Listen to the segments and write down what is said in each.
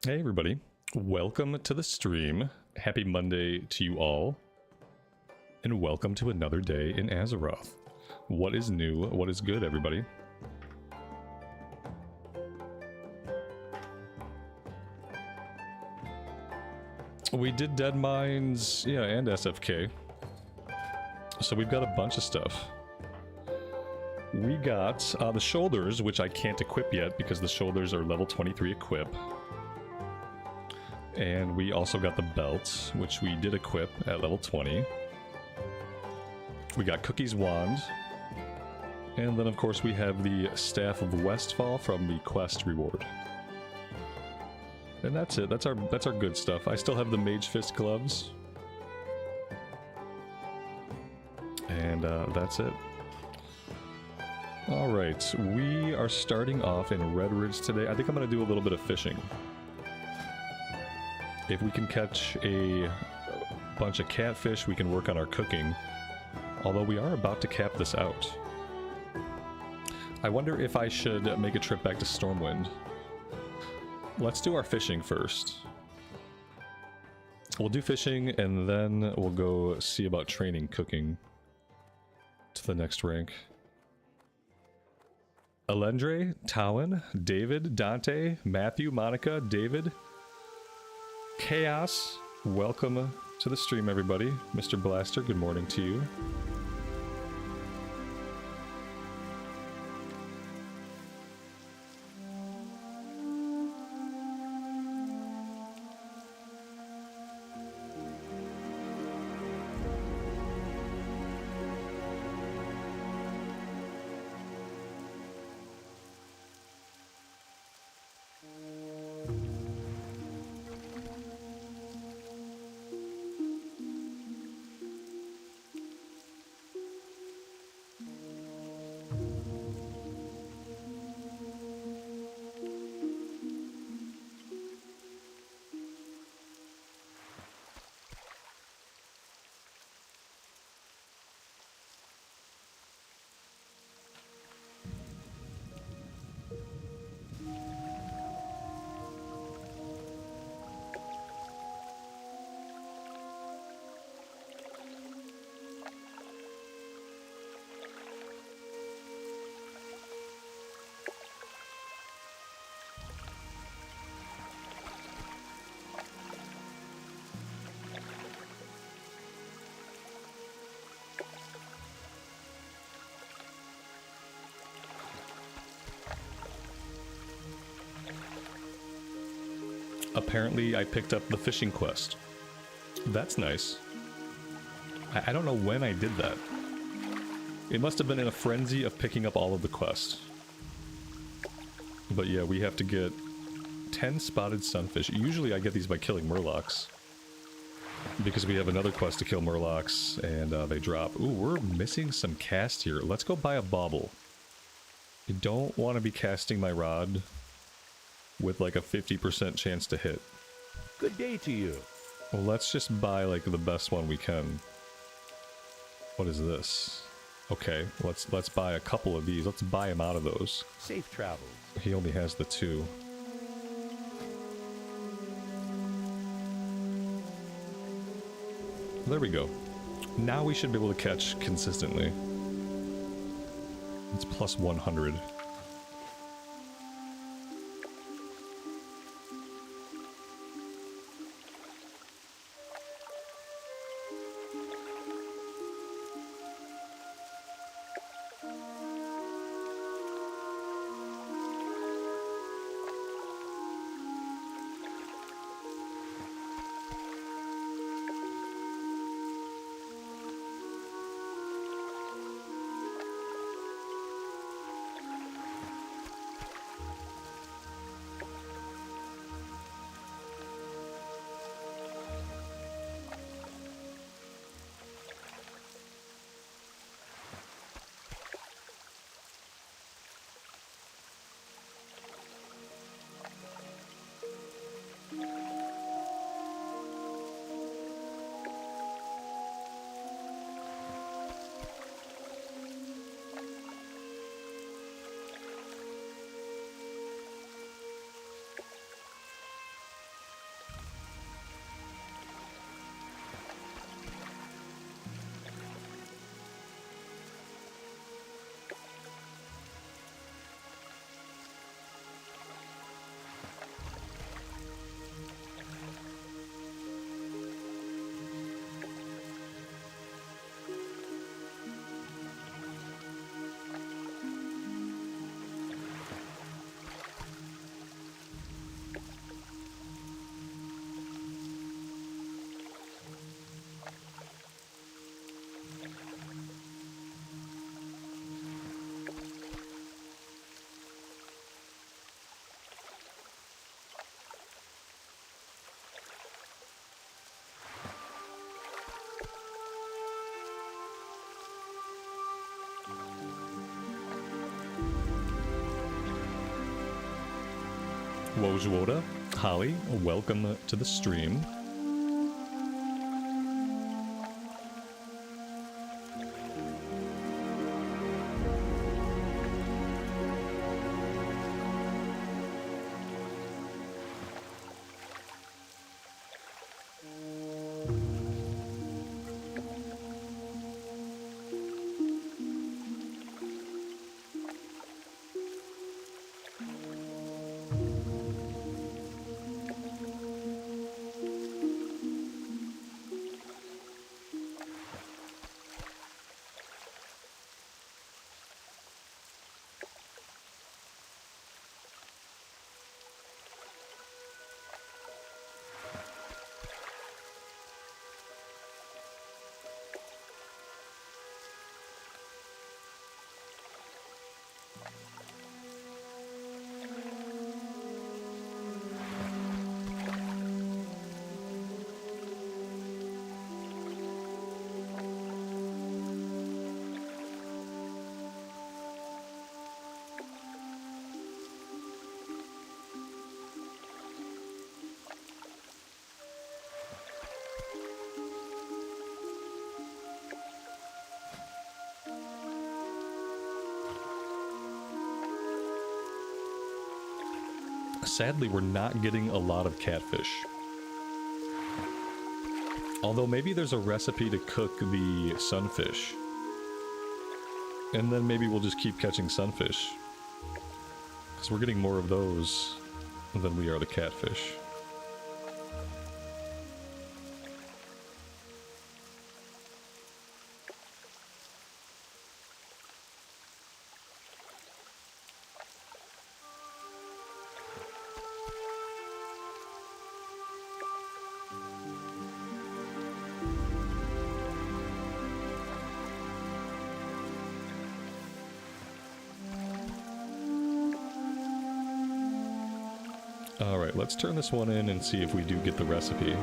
Hey everybody, welcome to the stream. Happy Monday to you all. And welcome to another day in Azeroth. What is new? What is good, everybody? We did Dead Mines, yeah, and SFK. So we've got a bunch of stuff. We got the shoulders, which I can't equip yet because the shoulders are level 23 equip. And we also got the belt, which we did equip at level 20. We got Cookie's wand. And then of course we have the Staff of Westfall from the quest reward. And that's it, that's our good stuff. I still have the Mage Fist gloves. And that's it. Alright, we are starting off in Red Ridge today. I think I'm going to do a little bit of fishing. If we can catch a bunch of catfish, we can work on our cooking. Although we are about to cap this out. I wonder if I should make a trip back to Stormwind. Let's do our fishing first. We'll do fishing and then we'll go see about training cooking to the next rank. Alendre, Tawin, David, Dante, Matthew, Monica, David, Chaos, welcome to the stream, everybody. Mr. Blaster, good morning to you. Apparently, I picked up the fishing quest. That's nice. I don't know when I did that. It must have been in a frenzy of picking up all of the quests. But yeah, we have to get 10 spotted sunfish. Usually I get these by killing murlocs. Because we have another quest to kill murlocs, and they drop. Ooh, we're missing some cast here. Let's go buy a bauble. I don't want to be casting my rod with like a 50% chance to hit. Good day to you. Well, let's just buy like the best one we can. What is this? Okay, let's buy a couple of these. Let's buy him out of those. Safe travels. He only has the 2. There we go. Now we should be able to catch consistently. It's plus 100. Wojwoda, Holly, welcome to the stream. Sadly, we're not getting a lot of catfish. Although maybe there's a recipe to cook the sunfish. And then maybe we'll just keep catching sunfish. Because we're getting more of those than we are the catfish. Alright, let's turn this one in and see if we do get the recipe.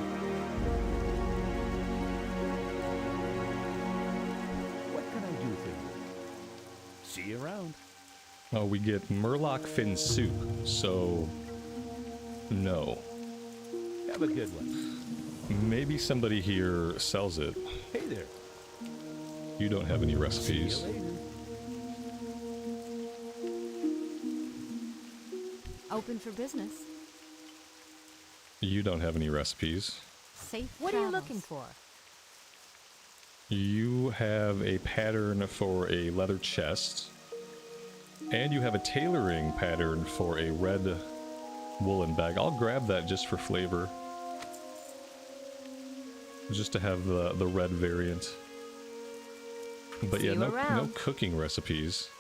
What can I do for you? See you around. Oh, we get Murloc fin soup, so no. Have a good one. Maybe somebody here sells it. Hey there. You don't have any recipes. See you later. Open for business. You don't have any recipes. Safe. What are you looking for? You have a pattern for a leather chest. And you have a tailoring pattern for a red woolen bag. I'll grab that just for flavor. Just to have the red variant. But yeah, no cooking recipes.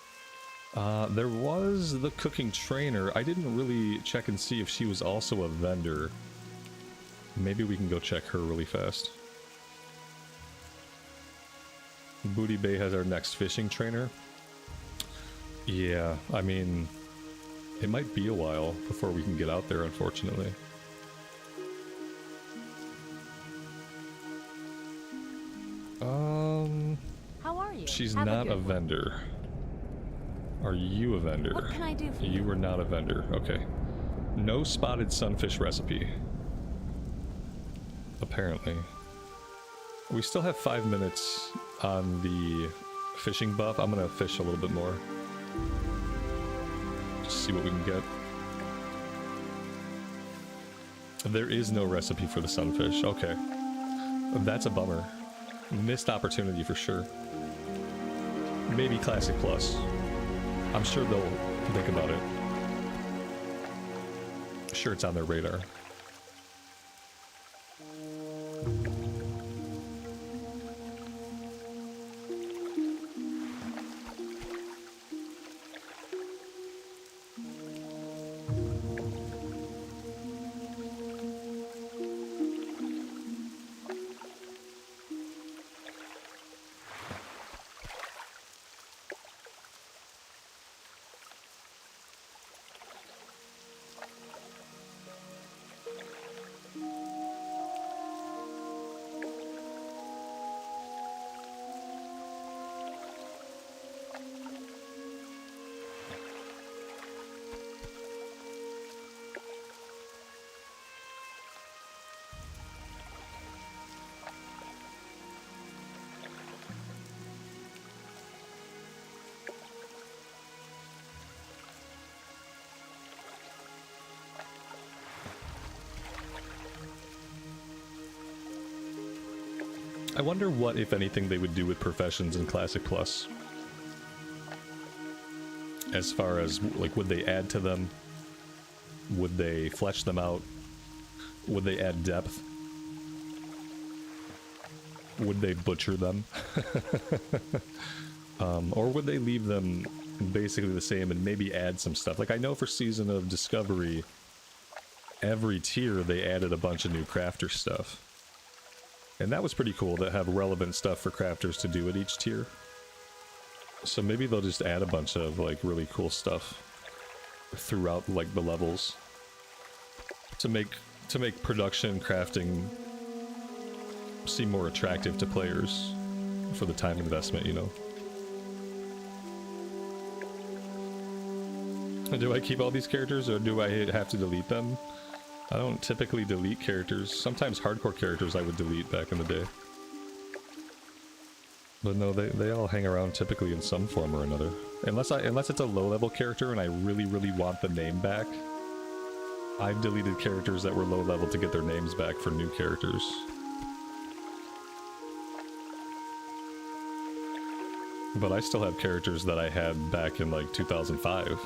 There was the cooking trainer. I didn't really check and see if she was also a vendor. Maybe we can go check her really fast. Booty Bay has our next fishing trainer. Yeah, I mean, it might be a while before we can get out there, unfortunately. How are you? She's Have not a good one. vendor. Are you a vendor? What can I do for you? You are not a vendor. Okay. No spotted sunfish recipe. Apparently. We still have 5 minutes on the fishing buff. I'm gonna fish a little bit more. Just see what we can get. There is no recipe for the sunfish. Okay. That's a bummer. Missed opportunity for sure. Maybe Classic Plus. I'm sure they'll think about it. Sure, it's on their radar. I wonder what, if anything, they would do with professions in Classic Plus. As far as, like, would they add to them? Would they flesh them out? Would they add depth? Would they butcher them? Or would they leave them basically the same and maybe add some stuff? Like, I know for Season of Discovery, every tier they added a bunch of new crafter stuff. And that was pretty cool to have relevant stuff for crafters to do at each tier. So maybe they'll just add a bunch of, like, really cool stuff throughout, like, the levels to make production crafting seem more attractive to players for the time investment, you know. Do I keep all these characters or do I have to delete them? I don't typically delete characters. Sometimes hardcore characters I would delete back in the day. But no, they all hang around typically in some form or another. Unless it's a low-level character and I really, really want the name back. I've deleted characters that were low-level to get their names back for new characters. But I still have characters that I had back in, like, 2005.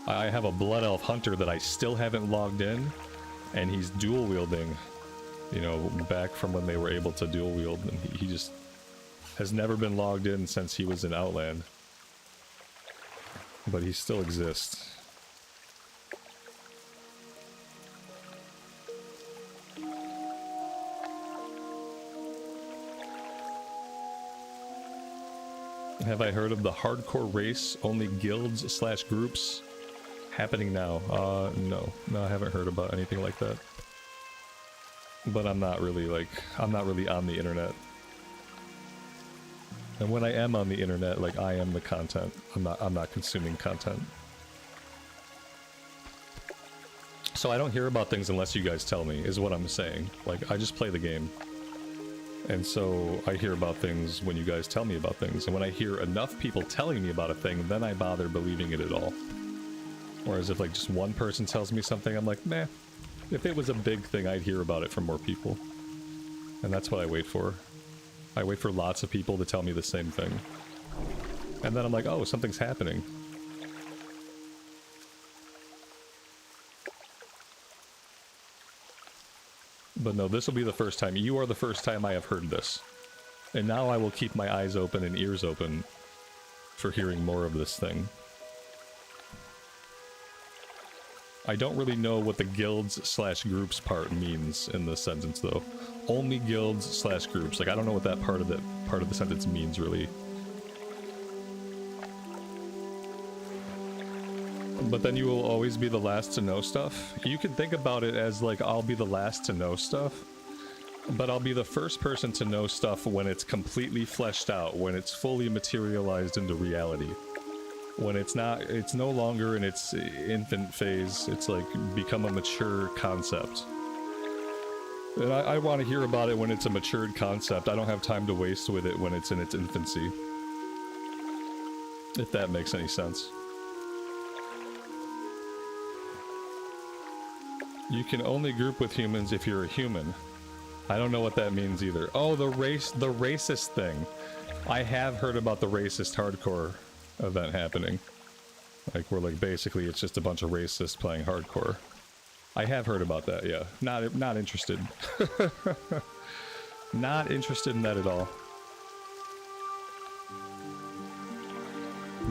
I have a Blood Elf Hunter that I still haven't logged in, and he's dual-wielding. You know, back from when they were able to dual wield, and he just has never been logged in since he was in Outland. But he still exists. Have I heard of the hardcore race, only guilds / groups happening now? No, I haven't heard about anything like that. But I'm not really on the internet. And when I am on the internet, like, I am the content. I'm not consuming content. So I don't hear about things unless you guys tell me, is what I'm saying. Like, I just play the game. And so I hear about things when you guys tell me about things. And when I hear enough people telling me about a thing, then I bother believing it at all. Whereas if, like, just one person tells me something, I'm like, meh. If it was a big thing, I'd hear about it from more people. And that's what I wait for. I wait for lots of people to tell me the same thing. And then I'm like, oh, something's happening. But no, this will be the first time. You are the first time I have heard this. And now I will keep my eyes open and ears open for hearing more of this thing. I don't really know what the guilds / groups part means in this sentence, though. Only guilds / groups. Like, I don't know what that part of the sentence means, really. But then you will always be the last to know stuff. You can think about it as, like, I'll be the last to know stuff, but I'll be the first person to know stuff when it's completely fleshed out, when it's fully materialized into reality. When it's no longer in its infant phase, it's like become a mature concept. And I want to hear about it when it's a matured concept. I don't have time to waste with it when it's in its infancy. If that makes any sense. You can only group with humans if you're a human. I don't know what that means either. Oh, the racist thing. I have heard about the racist hardcore event happening. Like, where, like, basically it's just a bunch of racists playing hardcore. I have heard about that, yeah. Not interested. Not interested in that at all.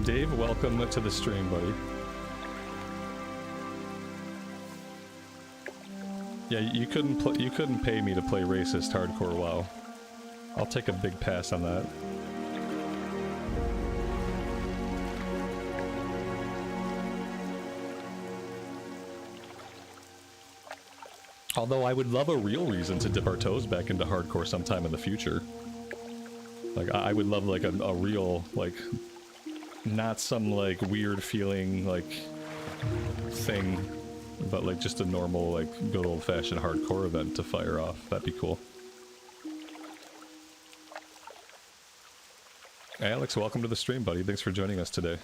Dave, welcome to the stream, buddy. Yeah, you couldn't pay me to play racist hardcore WoW. I'll take a big pass on that. Although I would love a real reason to dip our toes back into hardcore sometime in the future. Like, I would love, like, a real, like, not some, like, weird feeling, like, thing, but, like, just a normal, like, good old-fashioned hardcore event to fire off. That'd be cool. Hey, Alex, welcome to the stream, buddy. Thanks for joining us today.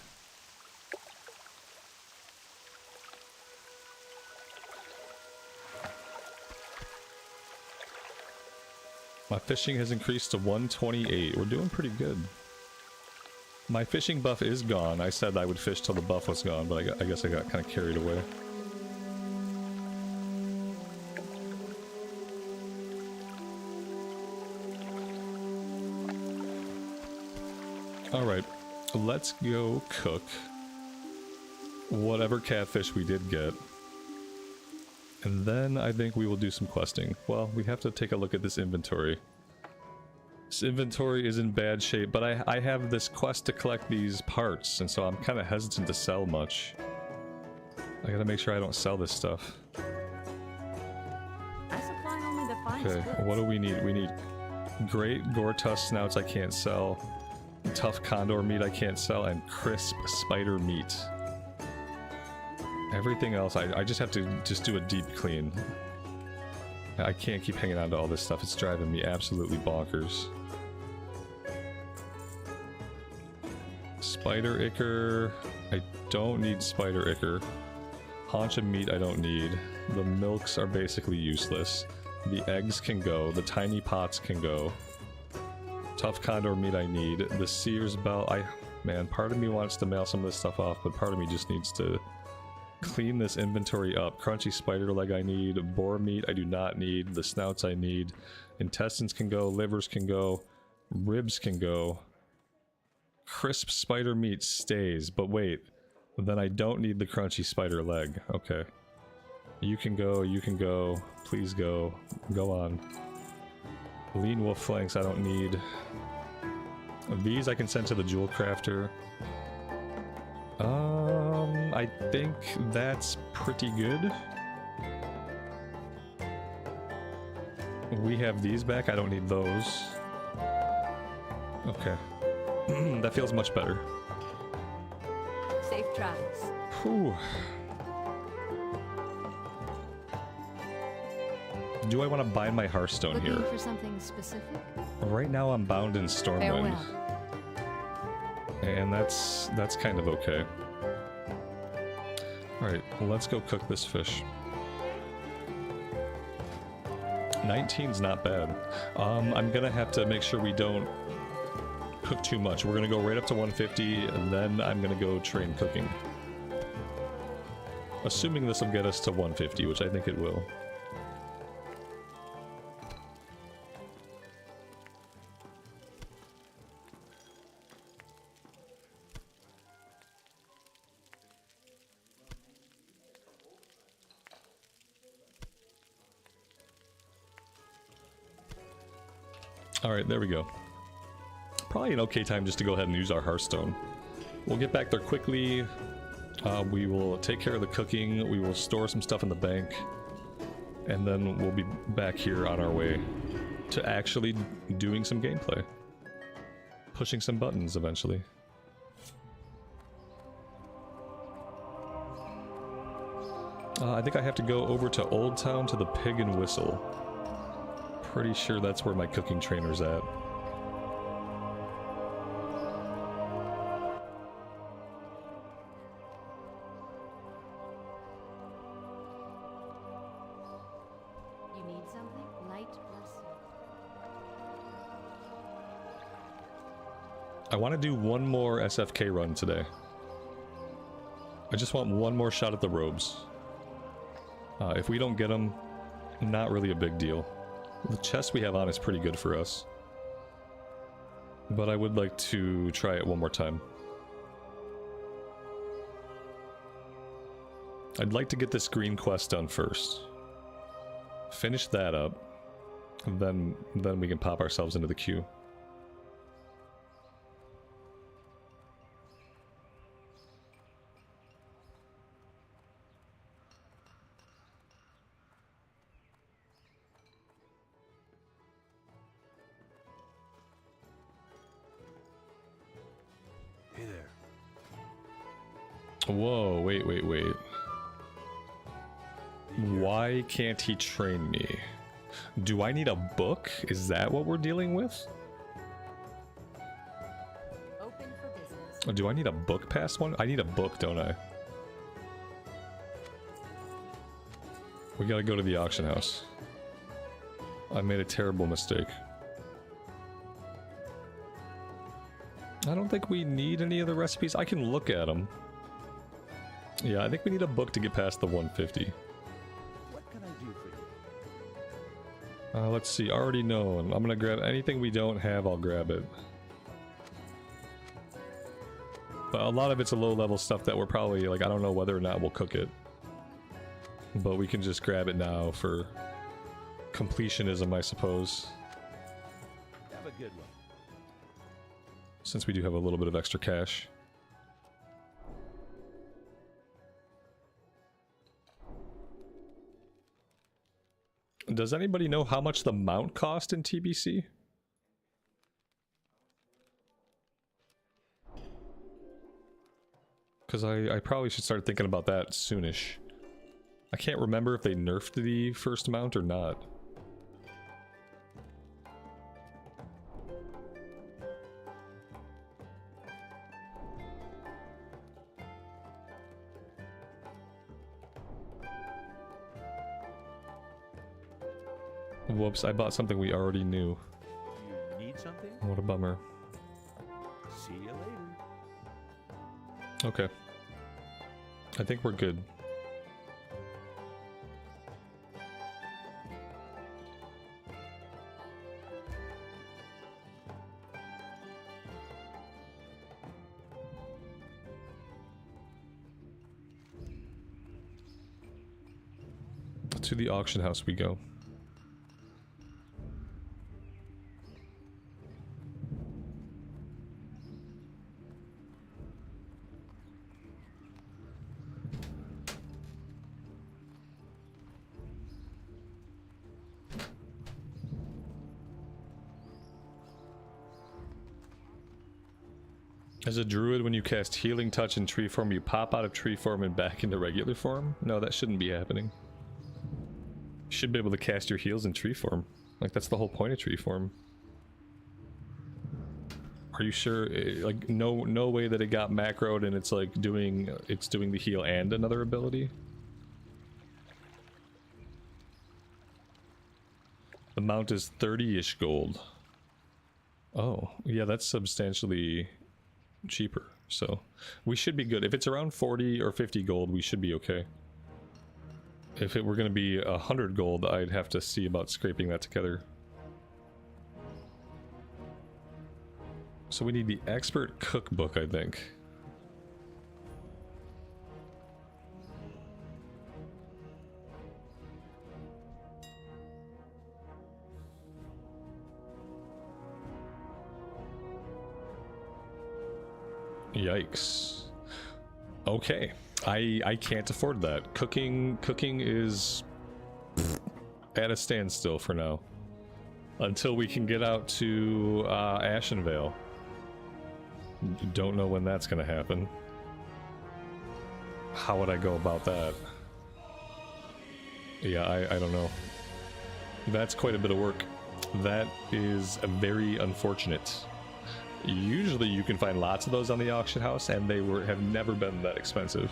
My fishing has increased to 128. We're doing pretty good. My fishing buff is gone. I said I would fish till the buff was gone, but I guess I got kind of carried away. Alright, let's go cook whatever catfish we did get. And then I think we will do some questing. Well, we have to take a look at this inventory. This inventory is in bad shape, but I have this quest to collect these parts, and so I'm kind of hesitant to sell much. I gotta make sure I don't sell this stuff. I supply only the finest Okay, goods. what do we need? We need great gore tusk snouts I can't sell, tough condor meat I can't sell, and crisp spider meat. Everything else, I just have to just do a deep clean. I can't keep hanging on to all this stuff. It's driving me absolutely bonkers. Spider ichor. I don't need spider ichor. Haunch of meat I don't need. The milks are basically useless. The eggs can go. The tiny pots can go. Tough condor meat I need. The seer's bell. Man, part of me wants to mail some of this stuff off, but part of me just needs to clean this inventory up. Crunchy spider leg I need. Boar meat I do not need. The snouts I need. Intestines can go. Livers can go. Ribs can go. Crisp spider meat stays, but wait. Then I don't need the crunchy spider leg. Okay. You can go. You can go. Please go. Go on. Lean wolf flanks I don't need. These I can send to the jewel crafter. I think that's pretty good. We have these back. I don't need those. Okay. That feels much better. Safe travels. Whew. Do I want to bind my Hearthstone Looking here? for something specific? Right now I'm bound in Stormwind. Farewell. And that's kind of okay. Alright, let's go cook this fish. 19's not bad. I'm gonna have to make sure we don't cook too much. We're gonna go right up to 150, and then I'm gonna go train cooking. Assuming this will get us to 150, which I think it will. Alright, there we go. Probably an okay time just to go ahead and use our Hearthstone. We'll get back there quickly. We will take care of the cooking. We will store some stuff in the bank. And then we'll be back here on our way to actually doing some gameplay. Pushing some buttons eventually. I think I have to go over to Old Town to the Pig and Whistle. Pretty sure that's where my cooking trainer's at. You need something? Light or sweet? I want to do one more SFK run today. I just want one more shot at the robes. If we don't get them, not really a big deal. The chest we have on is pretty good for us. But I would like to try it one more time. I'd like to get this green quest done first. Finish that up. Then we can pop ourselves into the queue. Hey there. Whoa, wait. Why can't he train me? Do I need a book? Is that what we're dealing with? Open for business. Do I need a book past one? I need a book, don't I? We gotta go to the auction house. I made a terrible mistake. I don't think we need any of the recipes. I can look at them. Yeah, I think we need a book to get past the 150. What can I do for you? Let's see, already known. I'm gonna grab anything we don't have, I'll grab it. But a lot of it's a low level stuff that we're probably, like, I don't know whether or not we'll cook it. But we can just grab it now for completionism, I suppose. Have a good one. Since we do have a little bit of extra cash. Does anybody know how much the mount cost in TBC? Because I probably should start thinking about that soonish. I can't remember if they nerfed the first mount or not. Whoops, I bought something we already knew. You need something? What a bummer. See you later. Okay. I think we're good. To the auction house we go. As a druid, when you cast Healing Touch in tree form, you pop out of tree form and back into regular form? No, that shouldn't be happening. You should be able to cast your heals in tree form. Like, that's the whole point of tree form. Are you sure? Like, no way that it got macroed and it's like doing the heal and another ability? The mount is 30-ish gold. Oh, yeah, that's substantially cheaper, so we should be good. If it's around 40 or 50 gold, we should be okay. If it were going to be 100 gold, I'd have to see about scraping that together. So we need the expert cookbook, I think. Yikes. Okay. I can't afford that. Cooking is at a standstill for now. Until we can get out to Ashenvale. Don't know when that's gonna happen. How would I go about that? Yeah, I don't know. That's quite a bit of work. That is very unfortunate. Usually you can find lots of those on the auction house, and they have never been that expensive.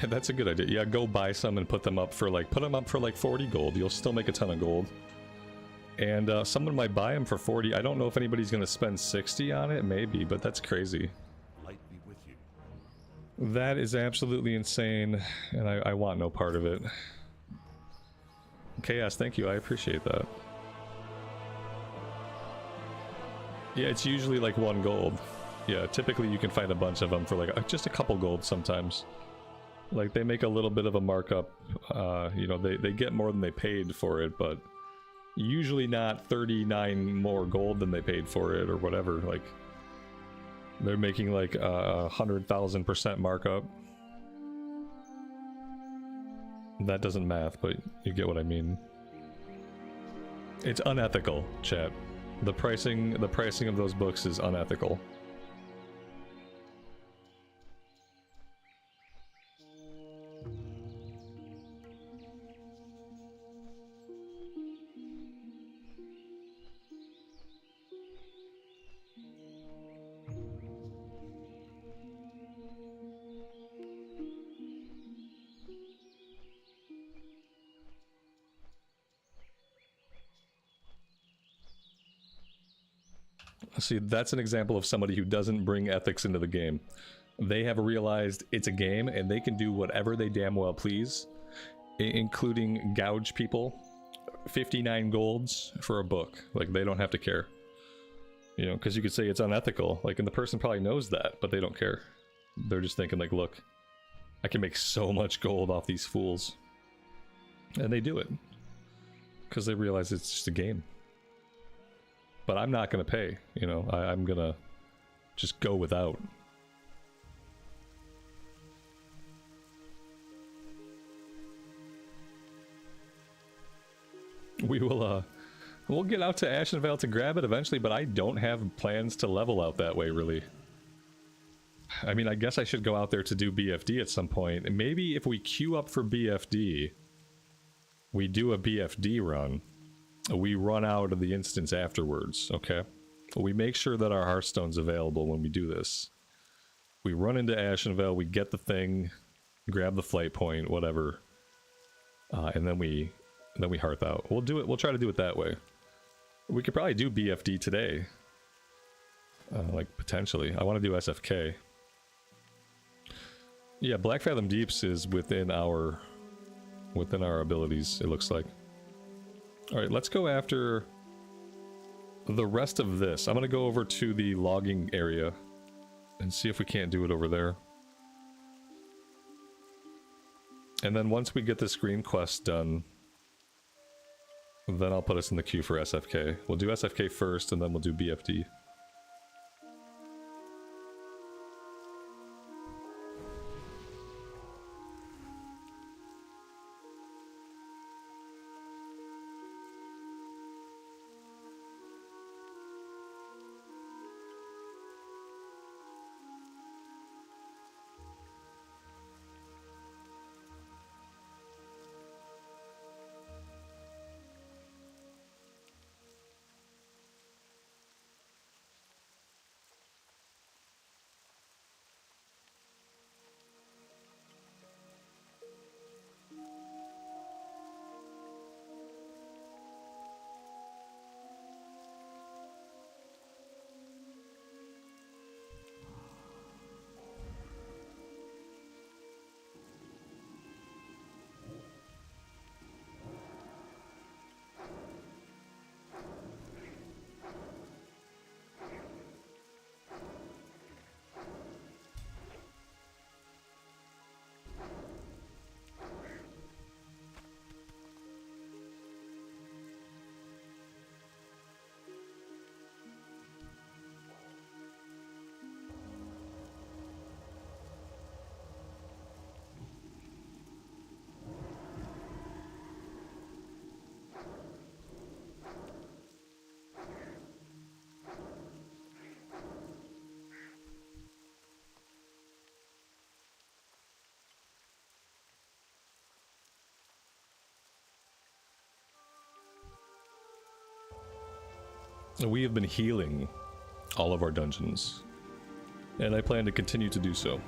That's a good idea. Yeah, go buy some and put them up for like 40 gold. You'll still make a ton of gold. And someone might buy them for 40. I don't know if anybody's going to spend 60 on it. Maybe, but that's crazy. Light be with you. That is absolutely insane, and I want no part of it. Chaos, thank you. I appreciate that. Yeah, it's usually like 1 gold. Yeah, typically you can find a bunch of them for like just a couple gold sometimes. Like, they make a little bit of a markup, you know, they get more than they paid for it, but Usually not 39 more gold than they paid for it or whatever. Like, they're making like a 100,000% markup. That doesn't math, but you get what I mean. It's unethical, chat. The pricing of those books is unethical. See, that's an example of somebody who doesn't bring ethics into the game. They have realized it's a game and they can do whatever they damn well please, including gouge people 59 golds for a book. Like, they don't have to care. You know, because you could say it's unethical. Like, and the person probably knows that, but they don't care. They're just thinking, like, look, I can make so much gold off these fools. And they do it. Because they realize it's just a game. But I'm not going to pay, you know, I'm going to just go without. We'll get out to Ashenvale to grab it eventually, but I don't have plans to level out that way, really. I mean, I guess I should go out there to do BFD at some point. And maybe if we queue up for BFD, we do a BFD run. We run out of the instance afterwards, okay? We make sure that our Hearthstone's available when we do this. We run into Ashenvale, we get the thing, grab the flight point, whatever, and then we hearth out. We'll do it. We'll try to do it that way. We could probably do BFD today, like potentially. I want to do SFK. Yeah, Blackfathom Deeps is within our abilities. It looks like. All right, let's go after the rest of this. I'm gonna go over to the logging area and see if we can't do it over there. And then once we get this green quest done, then I'll put us in the queue for SFK. We'll do SFK first, and then we'll do BFD. We have been healing all of our dungeons, and I plan to continue to do so.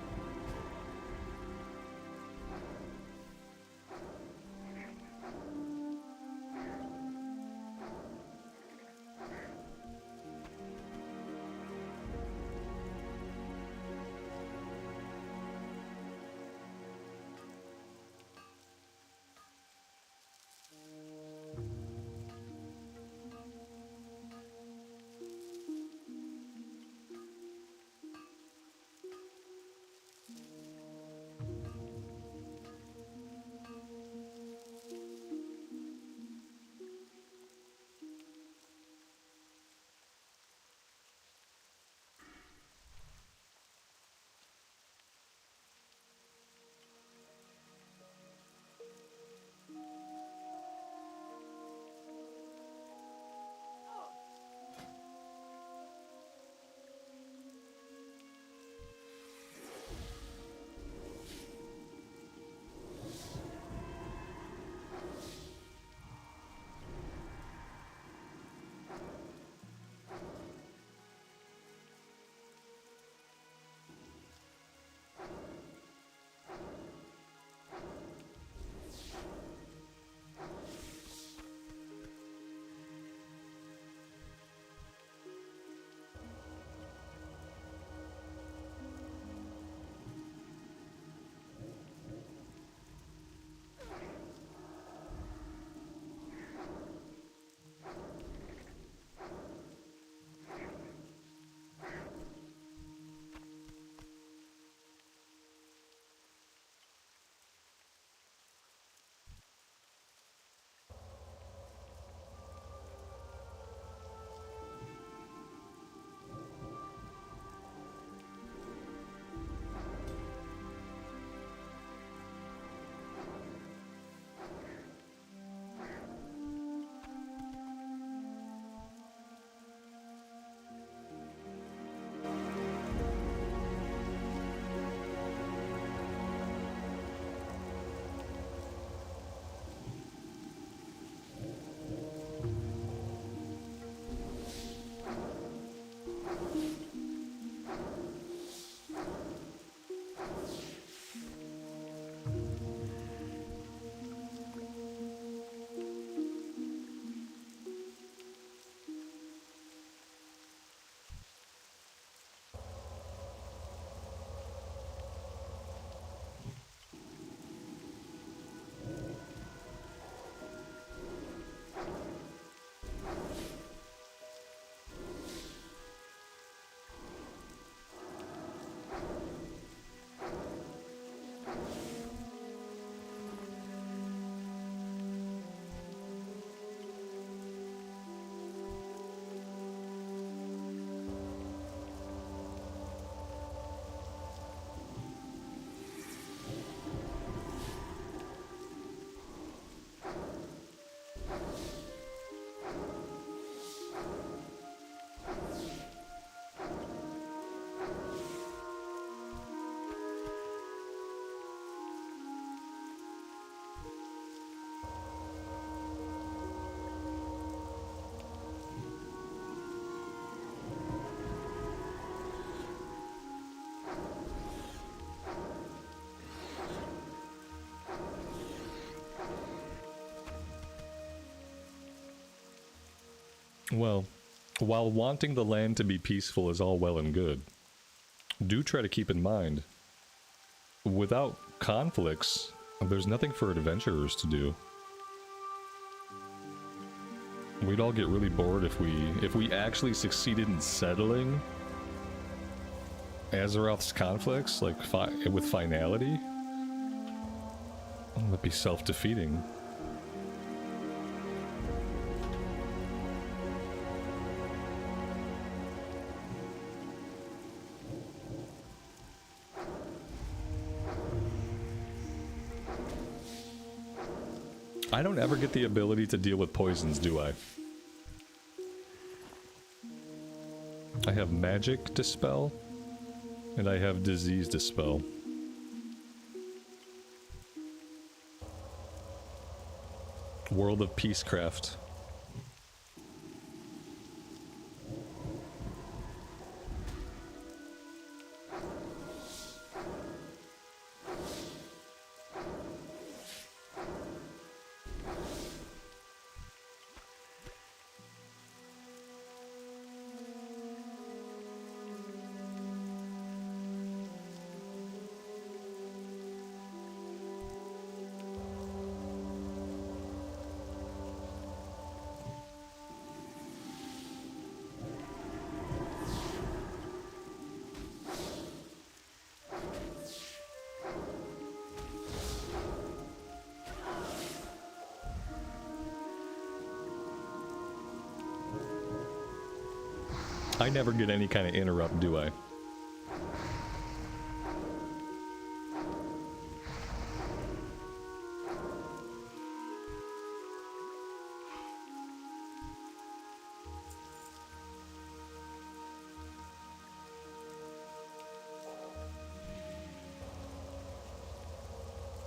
Well, while wanting the land to be peaceful is all well and good, do try to keep in mind, without conflicts, there's nothing for adventurers to do. We'd all get really bored if we actually succeeded in settling Azeroth's conflicts, like with finality. That'd be self-defeating. I don't ever get the ability to deal with poisons, do I? I have Magic Dispel, and I have Disease Dispel. World of Peacecraft. I never get any kind of interrupt, do I?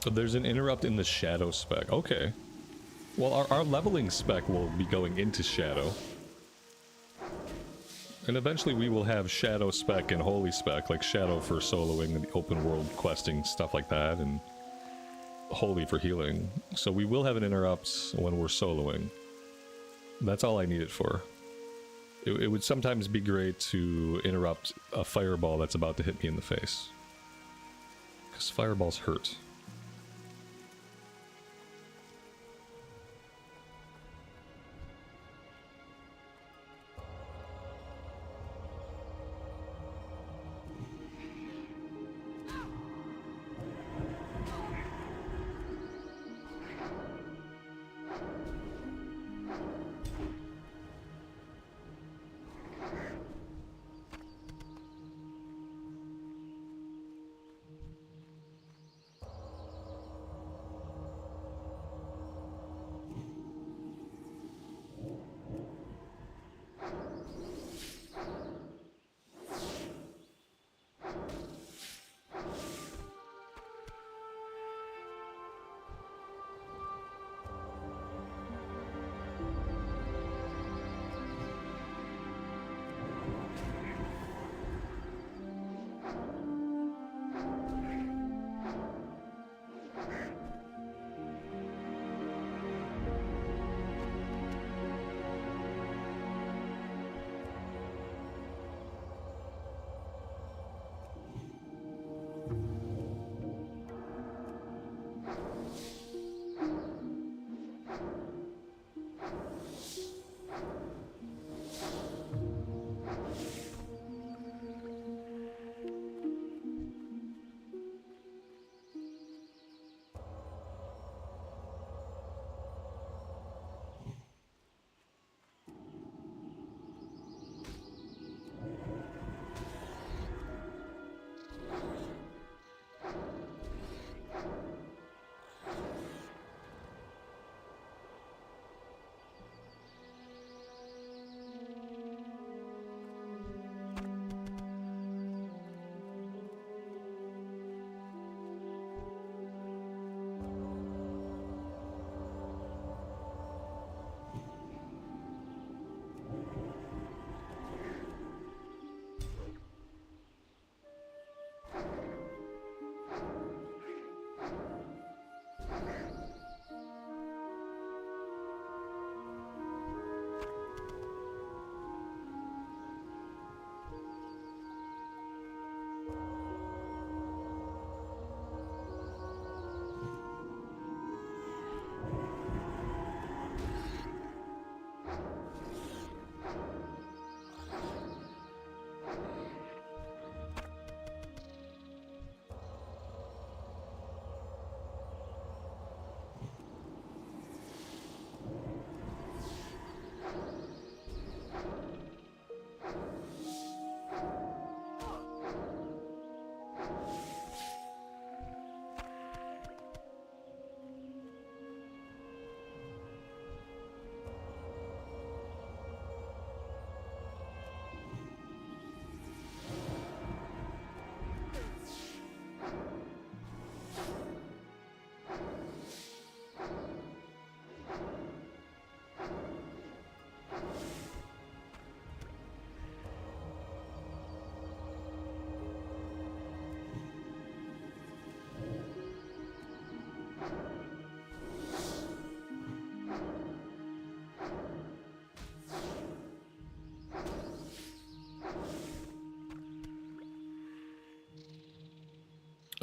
So there's an interrupt in the Shadow spec. Okay. Well, our leveling spec will be going into Shadow. And eventually we will have Shadow spec and Holy spec, like Shadow for soloing and the open world questing, stuff like that, and Holy for healing. So we will have an interrupt when we're soloing. That's all I need it for. It would sometimes be great to interrupt a fireball that's about to hit me in the face. Because fireballs hurt.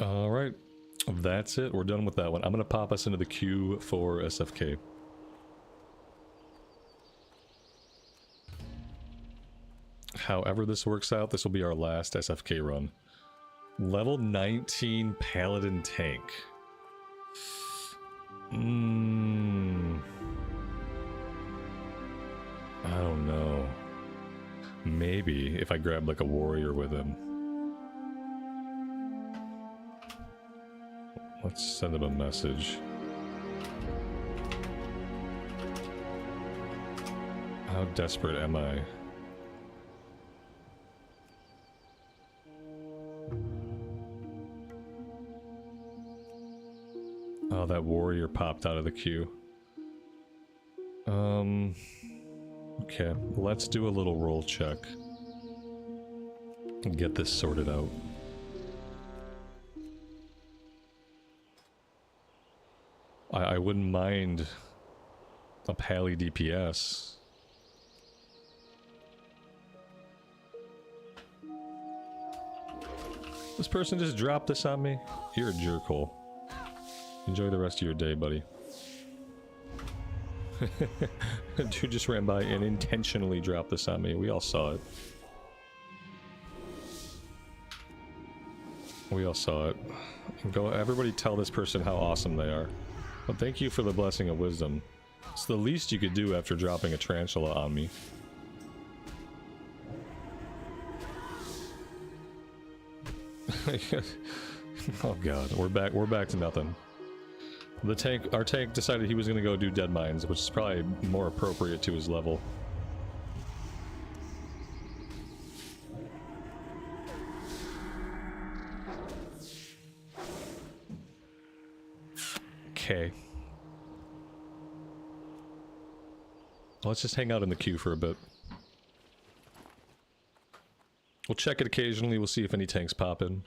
Alright, that's it. We're done with that one. I'm gonna pop us into the queue for SFK. However this works out, this will be our last SFK run. Level 19 Paladin Tank. I don't know. Maybe if I grab like a warrior with him. Let's send him a message. How desperate am I? Oh, that warrior popped out of the queue. Okay, let's do a little roll check and get this sorted out. I wouldn't mind a pally DPS. This person just dropped this on me? You're a jerkhole. Enjoy the rest of your day, buddy. Dude just ran by and intentionally dropped this on me. We all saw it. We all saw it. Go, everybody tell this person how awesome they are. But thank you for the blessing of wisdom. It's the least you could do after dropping a tarantula on me. Oh god, we're back to nothing. Our tank decided he was gonna go do dead mines, which is probably more appropriate to his level. Okay. Let's just hang out in the queue for a bit. We'll check it occasionally, we'll see if any tanks pop in.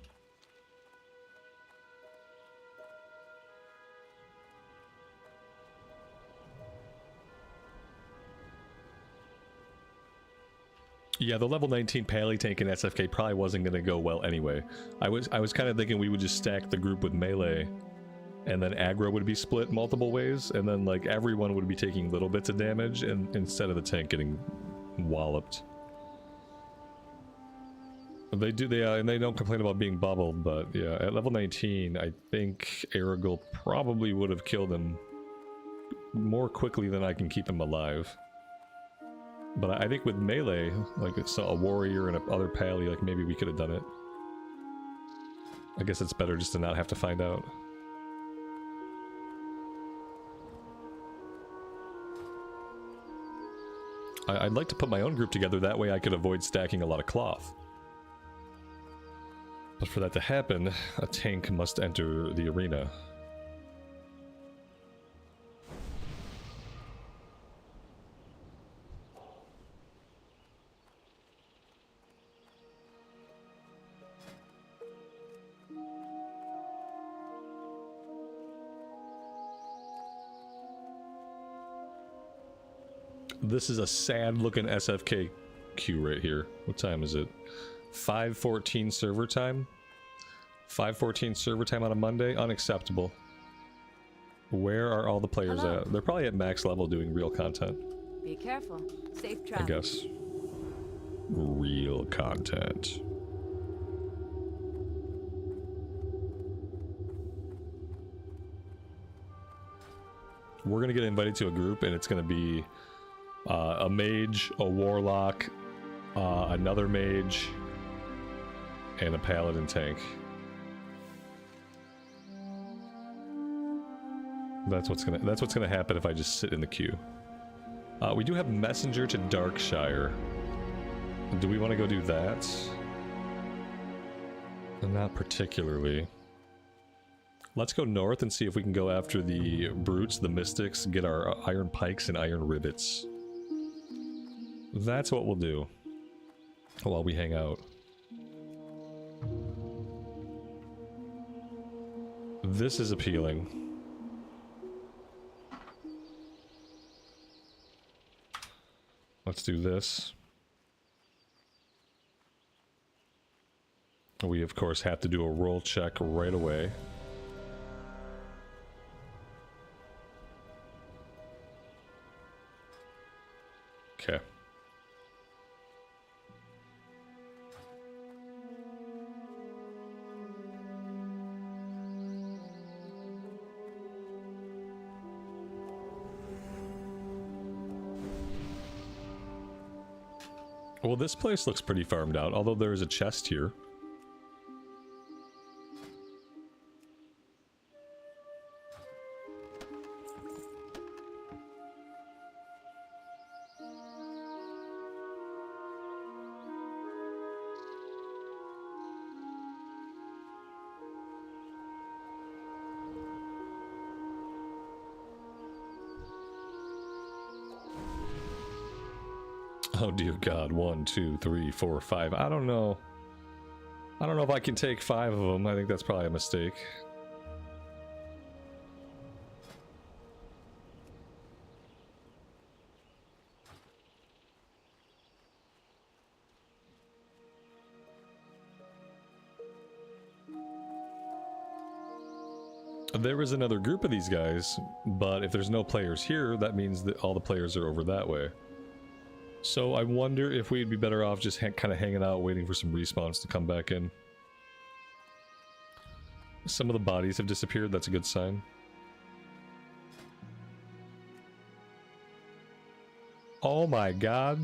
Yeah, the level 19 pally tank in SFK probably wasn't going to go well anyway. I was kind of thinking we would just stack the group with melee, and then aggro would be split multiple ways, and then like everyone would be taking little bits of damage, and instead of the tank getting walloped. They don't complain about being bubbled, but yeah, at level 19, I think Aragorn probably would have killed him more quickly than I can keep him alive. But I think with melee, like it's a warrior and a other pally, like maybe we could have done it. I guess it's better just to not have to find out. I'd like to put my own group together, that way I could avoid stacking a lot of cloth. But for that to happen, a tank must enter the arena. This is a sad looking SFK queue right here. What time is it? 5:14 server time? 5:14 server time on a Monday? Unacceptable. Where are all the players at? They're probably at max level doing real content. Be careful. Safe travel. I guess. Real content. We're gonna get invited to a group and it's gonna be a mage, a warlock, another mage, and a paladin tank. That's what's gonna happen if I just sit in the queue. We do have messenger to Darkshire. Do we want to go do that? Not particularly. Let's go north and see if we can go after the brutes, the mystics, get our iron pikes and iron rivets. That's what we'll do while we hang out. This is appealing. Let's do this. We, of course, have to do a roll check right away. Okay. Well, this place looks pretty farmed out, although there is a chest here. Oh dear God, 1, 2, 3, 4, 5. I don't know. I don't know if I can take 5 of them. I think that's probably a mistake. There is another group of these guys, but if there's no players here, that means that all the players are over that way. So I wonder if we'd be better off just kind of hanging out, waiting for some respawns to come back in. Some of the bodies have disappeared, that's a good sign. Oh my God.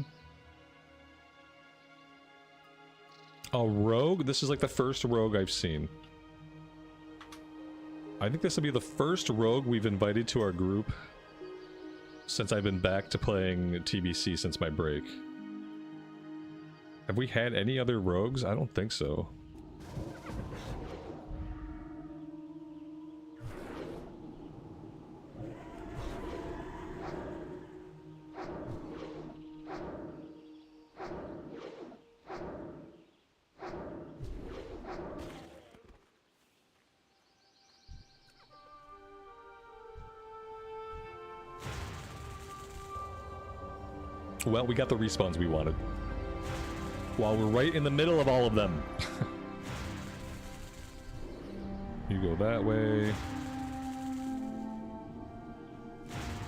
A rogue? This is like the first rogue I've seen. I think this will be the first rogue we've invited to our group since I've been back to playing TBC since my break. Have we had any other rogues? I don't think so. Well, we got the respawns we wanted. While we're right in the middle of all of them. You go that way.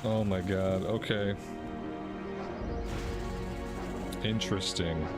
Oh my God, okay. Interesting.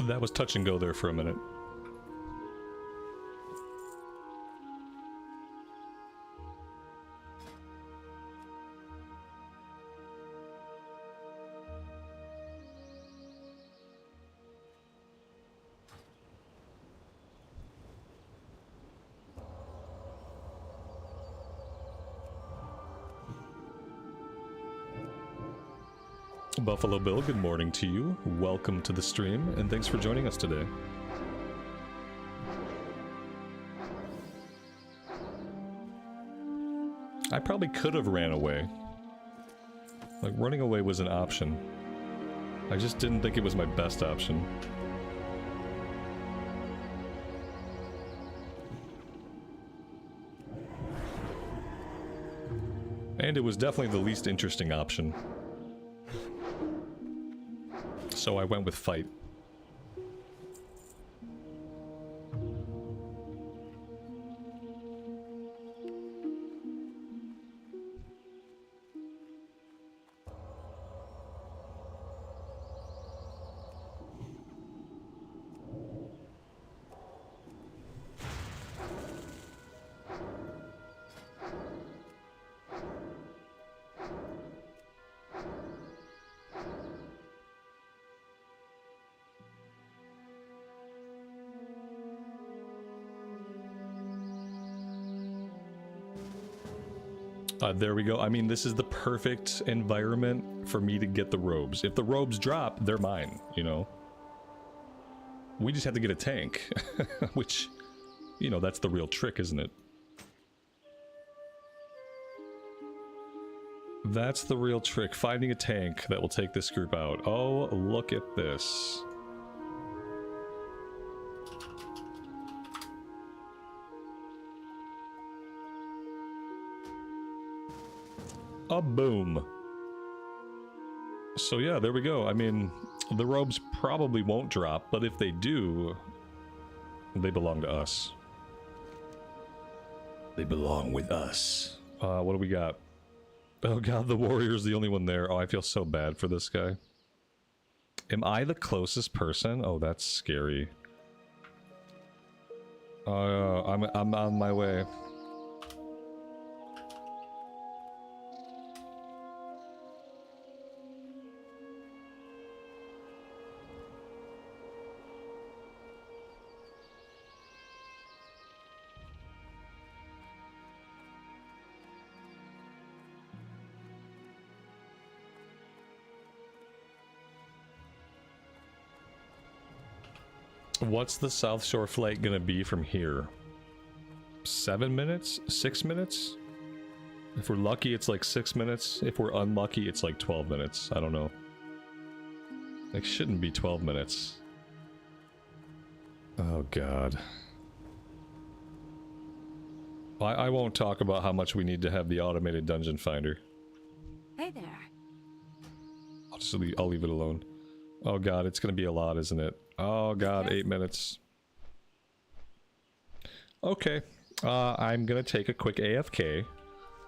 That was touch and go there for a minute. Buffalo Bill, good morning to you. Welcome to the stream, and thanks for joining us today. I probably could have ran away. Like, running away was an option. I just didn't think it was my best option. And it was definitely the least interesting option. So I went with fight. There we go. I mean, this is the perfect environment for me to get the robes. If the robes drop, they're mine, you know? We just have to get a tank. Which, you know, that's the real trick, isn't it? That's the real trick. Finding a tank that will take this group out. Oh, look at this. A boom. So yeah, there we go. I mean, the robes probably won't drop, but if they do, they belong to us. They belong with us. What do we got? Oh god, the warrior's the only one there. Oh, I feel so bad for this guy. Am I the closest person? Oh, that's scary. I'm on my way. What's the South Shore flight gonna be from here? 7 minutes? 6 minutes? If we're lucky, it's like 6 minutes. If we're unlucky, it's like 12 minutes. I don't know. It shouldn't be 12 minutes. Oh god. I won't talk about how much we need to have the automated dungeon finder. Hey there. I'll leave it alone. Oh god, it's gonna be a lot, isn't it? Oh god, 8 minutes. Okay, I'm gonna take a quick AFK.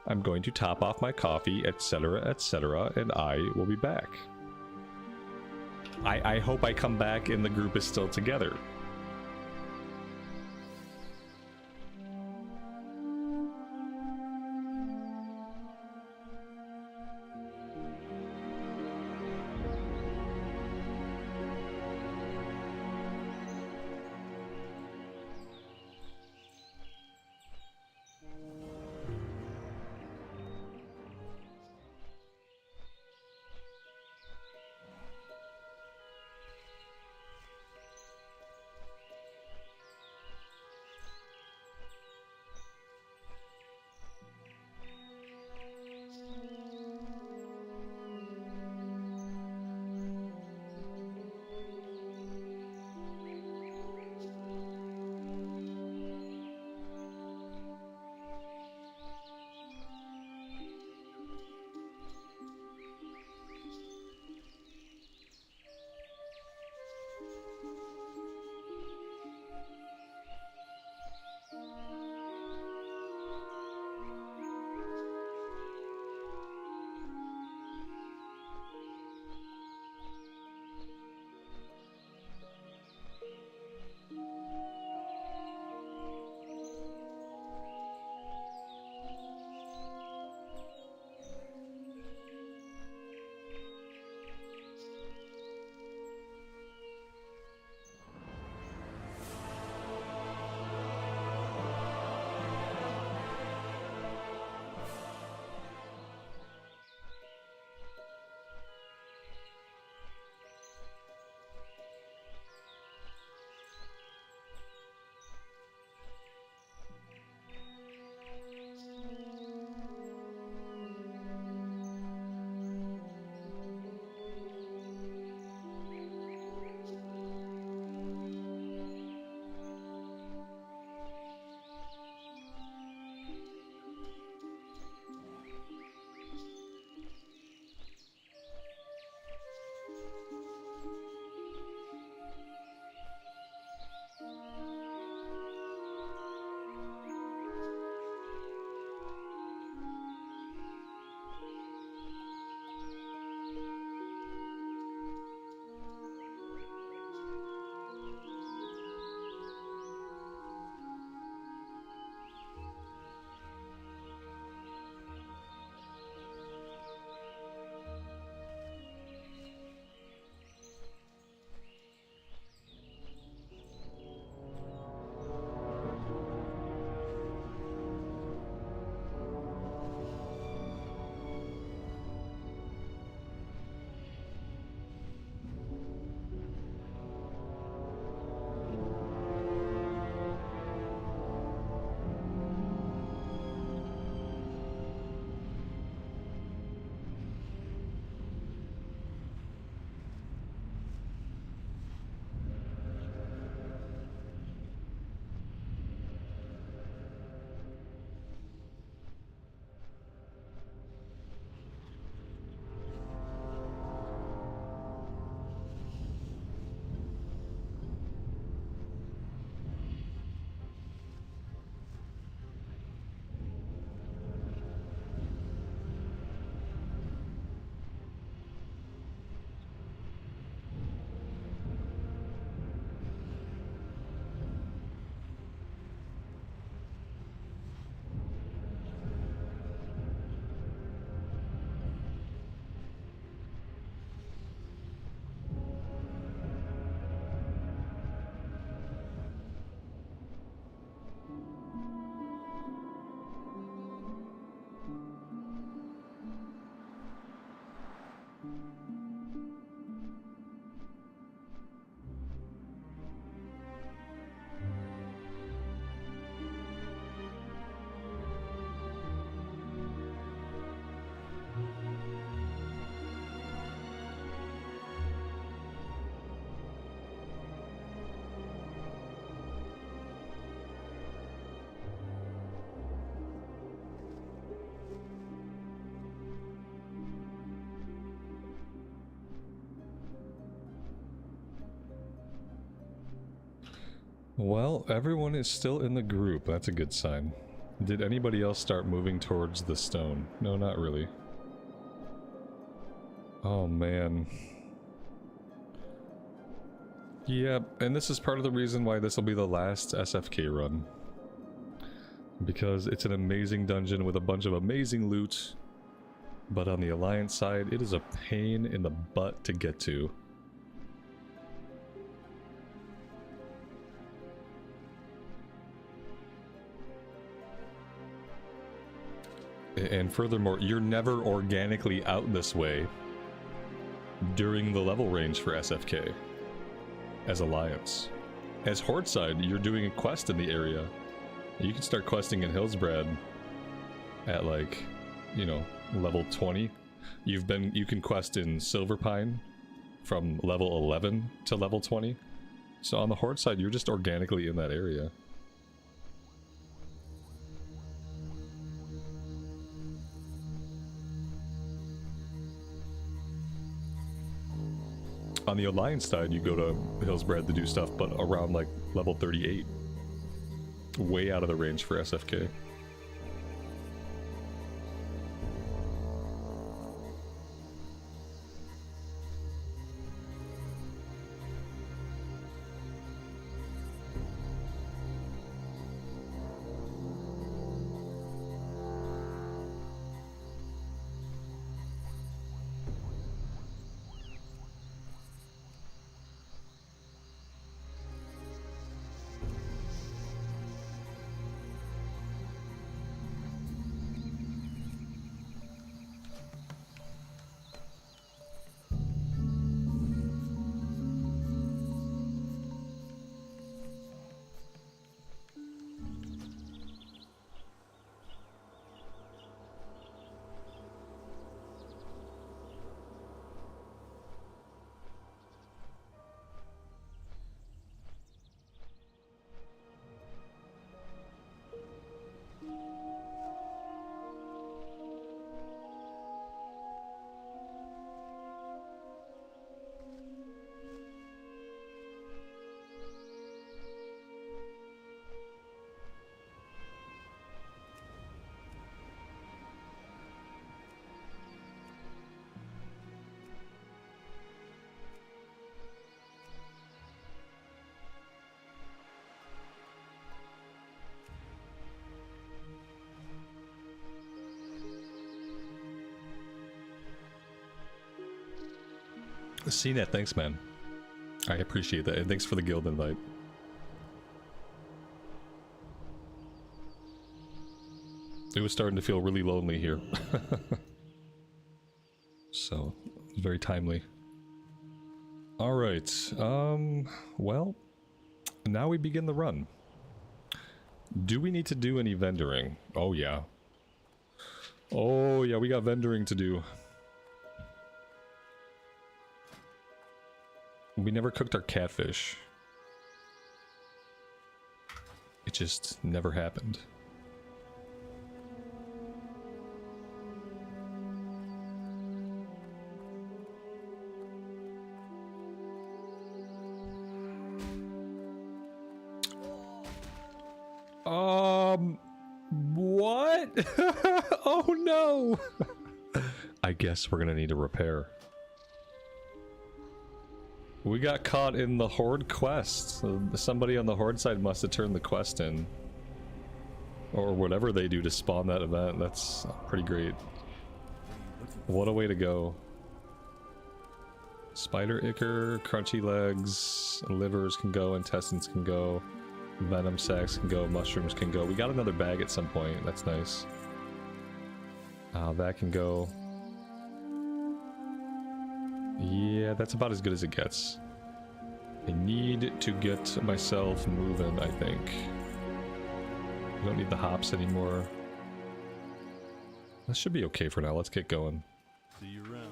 I'm going to top off my coffee, etc., and I will be back. I hope I come back and the group is still together. Well, everyone is still in the group. That's a good sign. Did anybody else start moving towards the stone? No, not really. Oh, man. Yep, and this is part of the reason why this will be the last SFK run. Because it's an amazing dungeon with a bunch of amazing loot. But on the Alliance side, it is a pain in the butt to get to. And furthermore, you're never organically out this way during the level range for SFK as Alliance. As Horde side, you're doing a quest in the area. You can start questing in Hillsbrad at like, you know, level 20. You can quest in Silverpine from level 11 to level 20. So on the Horde side, you're just organically in that area. On the Alliance side, you go to Hillsbrad to do stuff, but around like level 38. Way out of the range for SFK. CNET, thanks man. I appreciate that, and thanks for the guild invite. It was starting to feel really lonely here. So, very timely. Alright, well, now we begin the run. Do we need to do any vendoring? Oh yeah. Oh yeah, we got vendoring to do. We never cooked our catfish. It just never happened. What? Oh no! I guess we're gonna need a repair. We got caught in the Horde quest. Somebody on the Horde side must have turned the quest in. Or whatever they do to spawn that event. That's pretty great. What a way to go. Spider ichor, crunchy legs, livers can go, intestines can go, venom sacs can go, mushrooms can go. We got another bag at some point. That's nice. That can go. Yeah, that's about as good as it gets. I need to get myself moving, I think. I don't need the hops anymore. That should be okay for now. Let's get going. See you around.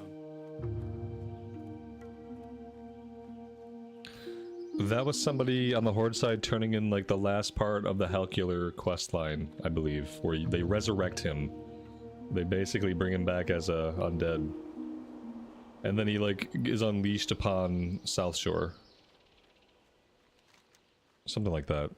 That was somebody on the Horde side turning in like the last part of the Halcular quest line, I believe, where they resurrect him. They basically bring him back as a undead. And then he like is unleashed upon South Shore. Something like that.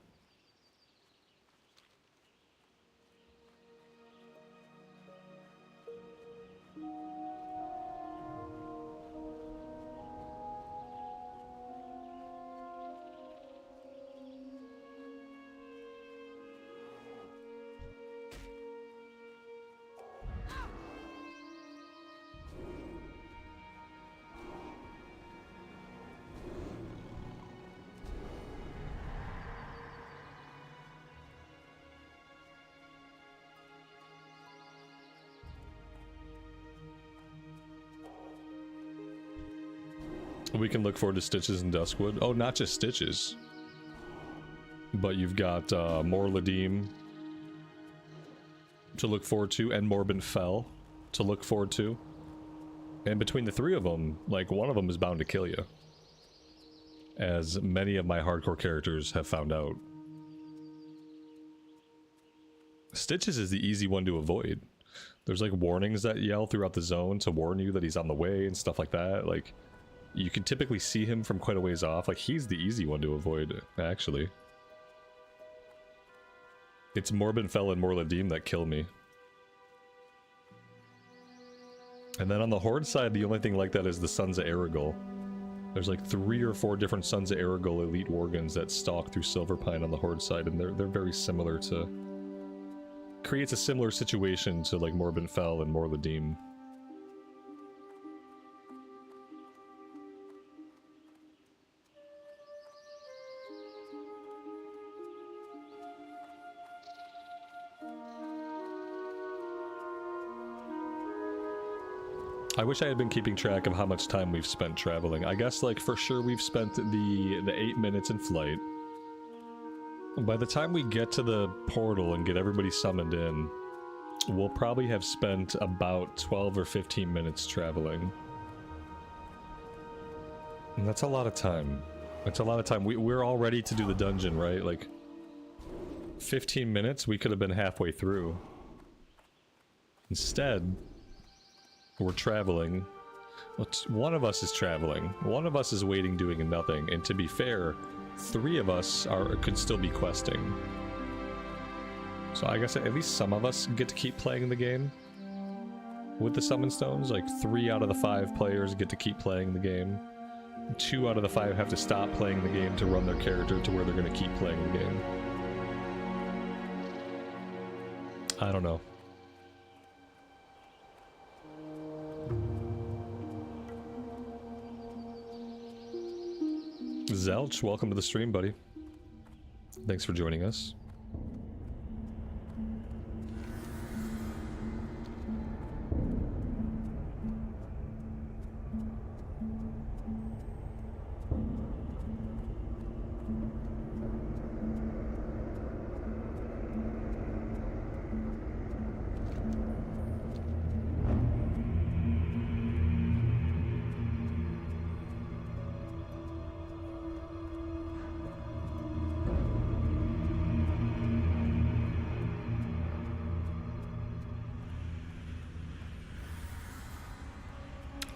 We can look forward to Stitches and Duskwood. Oh, not just Stitches. But you've got more Ladim to look forward to, and Morbin Fell to look forward to. And between the three of them, like, one of them is bound to kill you. As many of my hardcore characters have found out. Stitches is the easy one to avoid. There's like warnings that yell throughout the zone to warn you that he's on the way and stuff like that. Like, you can typically see him from quite a ways off. Like, he's the easy one to avoid, actually. It's Morbin Fell and Morladim that kill me. And then on the Horde side, the only thing like that is the Sons of Aragol. There's like 3 or 4 different Sons of Aragol elite Worgans that stalk through Silverpine on the Horde side, and they're very similar to... Creates a similar situation to like Morbin Fell and Morladim. I wish I had been keeping track of how much time we've spent traveling. I guess, like, for sure we've spent the 8 minutes in flight. By the time we get to the portal and get everybody summoned in, we'll probably have spent about 12 or 15 minutes traveling. And that's a lot of time. That's a lot of time. We're all ready to do the dungeon, right? Like, 15 minutes, we could have been halfway through. Instead... we're traveling. Well, one of us is traveling. One of us is waiting, doing nothing. And to be fair, 3 of us could still be questing. So I guess at least some of us get to keep playing the game with the Summon Stones. Like 3 out of the 5 players get to keep playing the game. 2 out of the 5 have to stop playing the game to run their character to where they're going to keep playing the game. I don't know. Zelch, welcome to the stream, buddy. Thanks for joining us.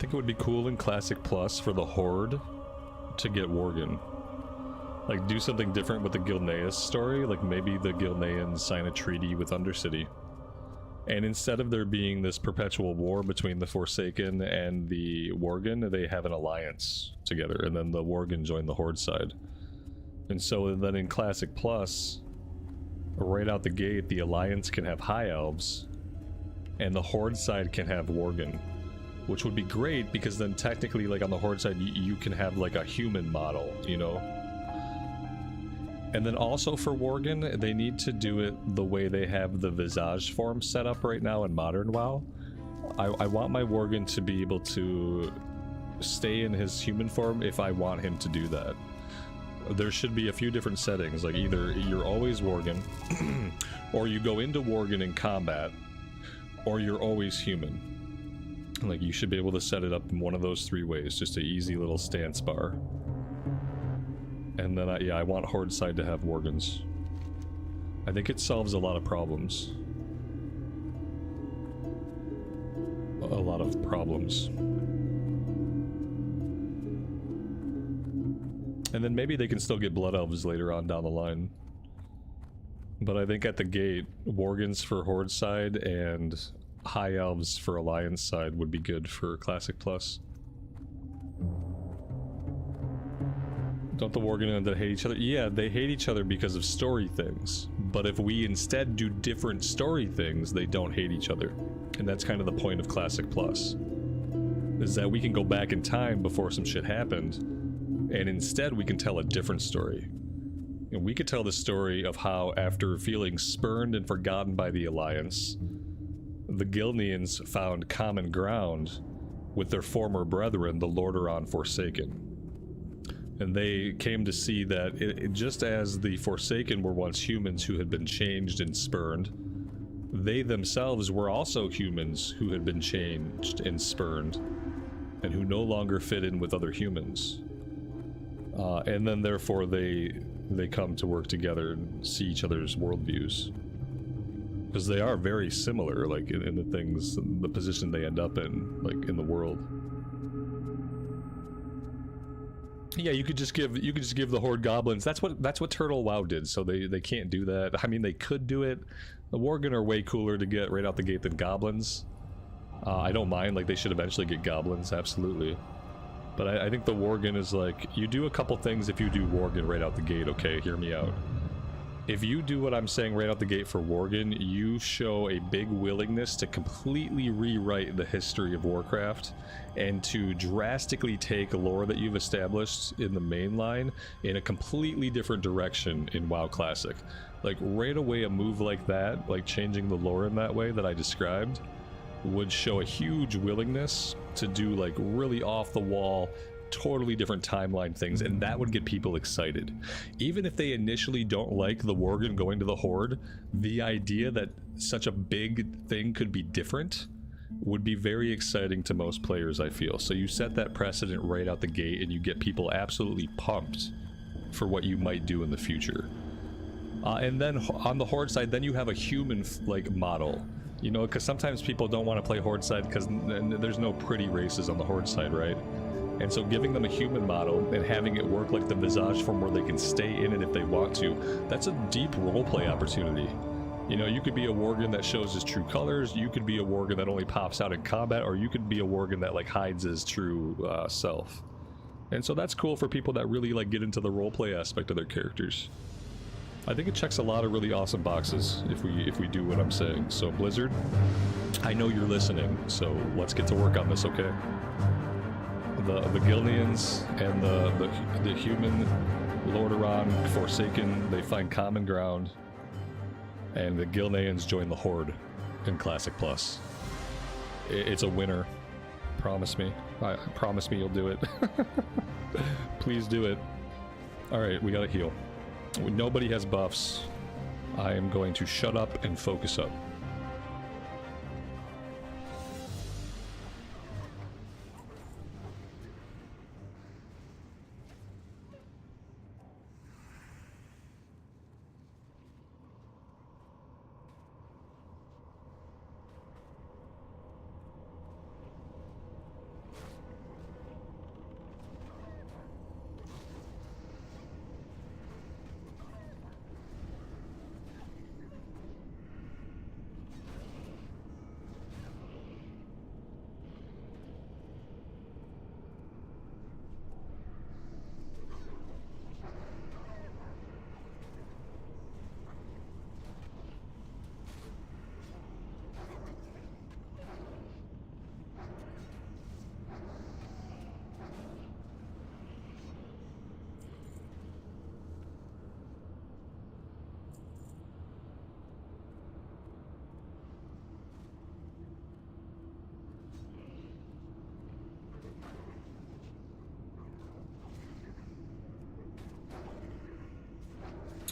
It would be cool in Classic Plus for the Horde to get Worgen. Like, do something different with the Gilneas story, like maybe the Gilneans sign a treaty with Undercity. And instead of there being this perpetual war between the Forsaken and the Worgen, they have an alliance together, and then the Worgen join the Horde side. And so then in Classic Plus, right out the gate, the Alliance can have High Elves, and the Horde side can have Worgen. Which would be great, because then technically, like, on the Horde side, you can have, like, a human model, you know? And then also for Worgen, they need to do it the way they have the Visage form set up right now in Modern WoW. I want my Worgen to be able to stay in his human form if I want him to do that. There should be a few different settings, like either you're always Worgen, or you go into Worgen in combat, or you're always human. Like, you should be able to set it up in one of those three ways, just an easy little stance bar. And then, yeah, I want Horde side to have Worgens. I think it solves a lot of problems. A lot of problems. And then maybe they can still get Blood Elves later on down the line. But I think at the gate, Worgens for Horde side and High Elves for Alliance side would be good for Classic Plus. Don't the Worgen and Undead hate each other? Yeah, they hate each other because of story things. But if we instead do different story things, they don't hate each other. And that's kind of the point of Classic Plus. Is that we can go back in time before some shit happened, and instead we can tell a different story. And we could tell the story of how, after feeling spurned and forgotten by the Alliance, the Gilneans found common ground with their former brethren, the Lordaeron Forsaken. And they came to see that just as the Forsaken were once humans who had been changed and spurned, they themselves were also humans who had been changed and spurned, and who no longer fit in with other humans. And then therefore they come to work together and see each other's worldviews. Because they are very similar, like in the things, the position they end up in, like in the world. Yeah, you could just give the Horde goblins. That's what Turtle WoW did. So they can't do that. I mean, they could do it. The Worgen are way cooler to get right out the gate than goblins. I don't mind. Like, they should eventually get goblins, absolutely. But I think the Worgen is like, you do a couple things if you do Worgen right out the gate. Okay, hear me out. If you do what I'm saying right out the gate for Worgen, you show a big willingness to completely rewrite the history of Warcraft and to drastically take lore that you've established in the main line in a completely different direction in WoW Classic. Like, right away, a move like that, like changing the lore in that way that I described, would show a huge willingness to do like really off the wall, totally different timeline things, and that would get people excited. Even if they initially don't like the Worgen going to the Horde, the idea that such a big thing could be different would be very exciting to most players, I feel. So you set that precedent right out the gate and you get people absolutely pumped for what you might do in the future. And then on the Horde side, then you have a human like model. You know, because sometimes people don't want to play Horde side because there's no pretty races on the Horde side, right? And so giving them a human model and having it work like the Visage form where they can stay in it if they want to, that's a deep roleplay opportunity. You know, you could be a Worgen that shows his true colors, you could be a Worgen that only pops out in combat, or you could be a Worgen that like hides his true self. And so that's cool for people that really like get into the roleplay aspect of their characters. I think it checks a lot of really awesome boxes if we do what I'm saying. So Blizzard, I know you're listening, so let's get to work on this, okay? The Gilneans and the human Lordaeron Forsaken, they find common ground, and the Gilneans join the Horde in Classic Plus. It's a winner. Promise me. Promise me you'll do it. Please do it. Alright, we gotta heal. Nobody has buffs. I am going to shut up and focus up.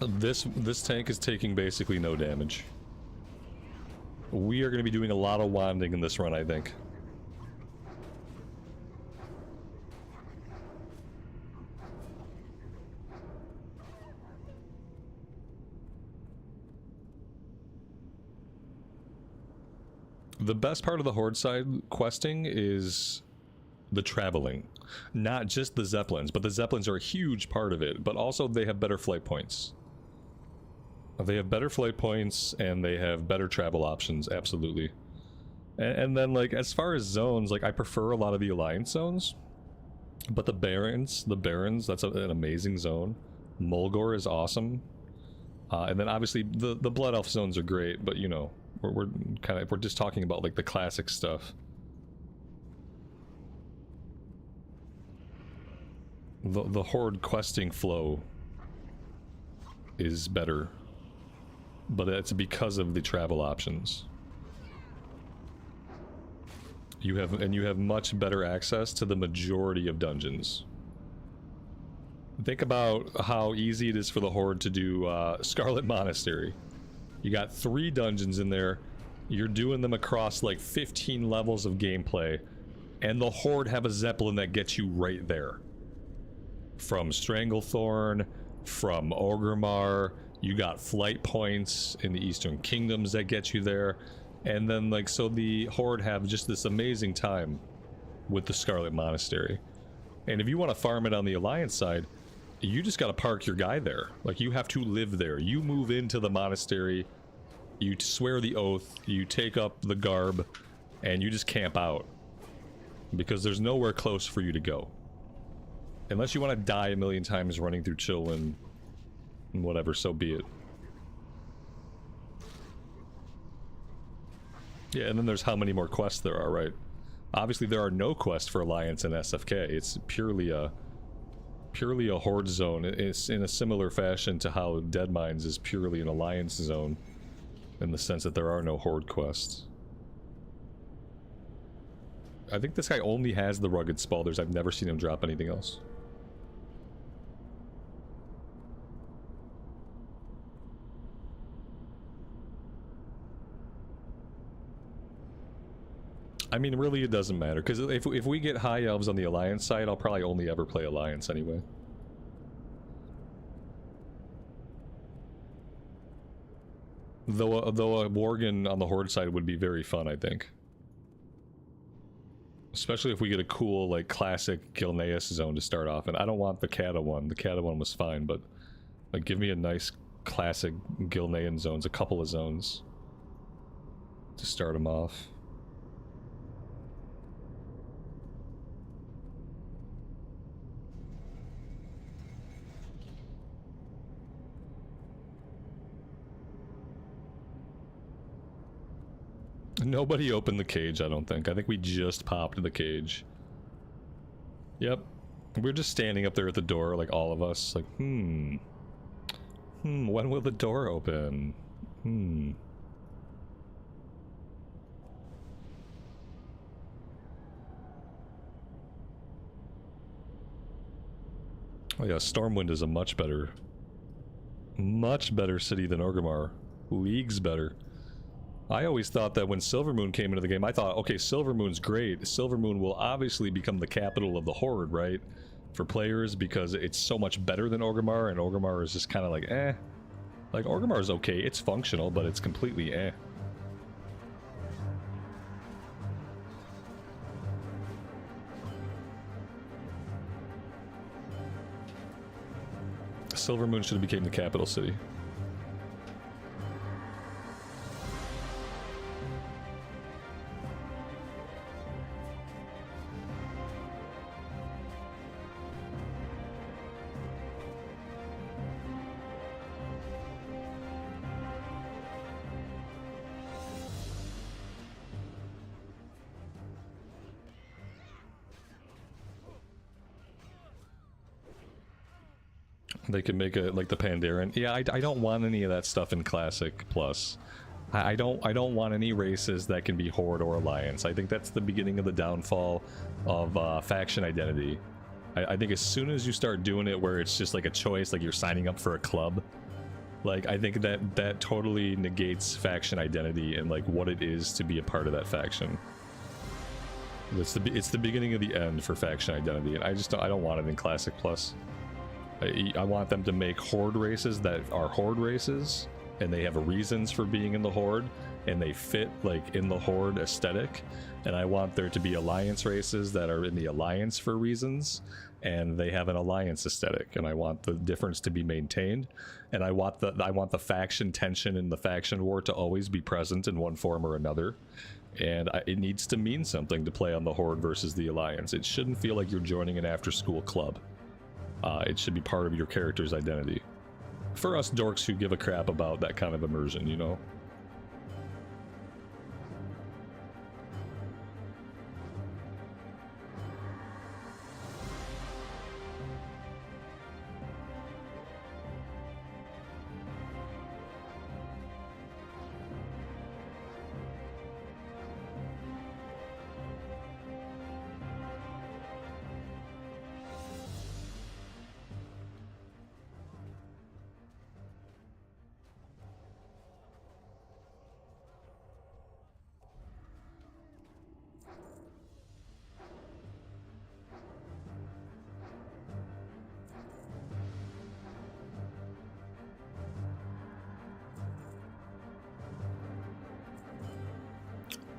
This tank is taking basically no damage. We are going to be doing a lot of wanding in this run, I think. The best part of the Horde side questing is the traveling. Not just the Zeppelins, but the Zeppelins are a huge part of it, but also they have better flight points. They have better flight points, and they have better travel options, absolutely. And then, like, as far as zones, like, I prefer a lot of the Alliance zones. But the Barrens, that's an amazing zone. Mulgore is awesome. And then, obviously, the Blood Elf zones are great, but, you know, we're just talking about, like, the classic stuff. The Horde questing flow is better. But it's because of the travel options. You have much better access to the majority of dungeons. Think about how easy it is for the Horde to do Scarlet Monastery. You got 3 dungeons in there. You're doing them across like 15 levels of gameplay, and the Horde have a Zeppelin that gets you right there. From Stranglethorn, from Orgrimmar. You got flight points in the Eastern Kingdoms that get you there. And then, like, so the Horde have just this amazing time with the Scarlet Monastery. And if you want to farm it on the Alliance side, you just got to park your guy there. Like, you have to live there. You move into the monastery, you swear the oath, you take up the garb, and you just camp out. Because there's nowhere close for you to go. Unless you want to die a million times running through Chillwind. And whatever, so be it. Yeah, and then there's how many more quests there are, right? Obviously there are no quests for Alliance and SFK. It's purely a Horde zone. It's in a similar fashion to how Deadmines is purely an Alliance zone, in the sense that there are no Horde quests. I think this guy only has the Rugged Spalders. I've never seen him drop anything else. I mean, really, it doesn't matter, because if we get High Elves on the Alliance side, I'll probably only ever play Alliance anyway. Though a Worgen on the Horde side would be very fun, I think. Especially if we get a cool, like, classic Gilneas zone to start off, and I don't want the Kata one. The Kata one was fine, but, like, give me a nice classic Gilnean zones, a couple of zones to start them off. Nobody opened the cage, I don't think. I think we just popped the cage. Yep. We're just standing up there at the door, like all of us, like, when will the door open? Oh yeah, Stormwind is a much better city than Orgrimmar. Leagues better. I always thought that when Silvermoon came into the game, I thought, okay, Silvermoon's great. Silvermoon will obviously become the capital of the Horde, right? For players, because it's so much better than Orgrimmar, and Orgrimmar is just kind of like, eh. Like, Orgrimmar is okay, it's functional, but it's completely eh. Silvermoon should have became the capital city. They could make it like the Pandaren. Yeah, I don't want any of that stuff in Classic Plus. I don't want any races that can be Horde or Alliance. I think that's the beginning of the downfall of faction identity. I think as soon as you start doing it where it's just like a choice, like you're signing up for a club, Like, I think that that totally negates faction identity and like what it is to be a part of that faction. It's the beginning of the end for faction identity, and I don't want it in Classic Plus. I want them to make Horde races that are Horde races, and they have reasons for being in the Horde, and they fit like in the Horde aesthetic. And I want there to be Alliance races that are in the Alliance for reasons, and they have an Alliance aesthetic. And I want the difference to be maintained, and I want the faction tension and the faction war to always be present in one form or another. And it needs to mean something to play on the Horde versus the Alliance. It shouldn't feel like you're joining an after-school club. It should be part of your character's identity. For us dorks who give a crap about that kind of immersion, you know?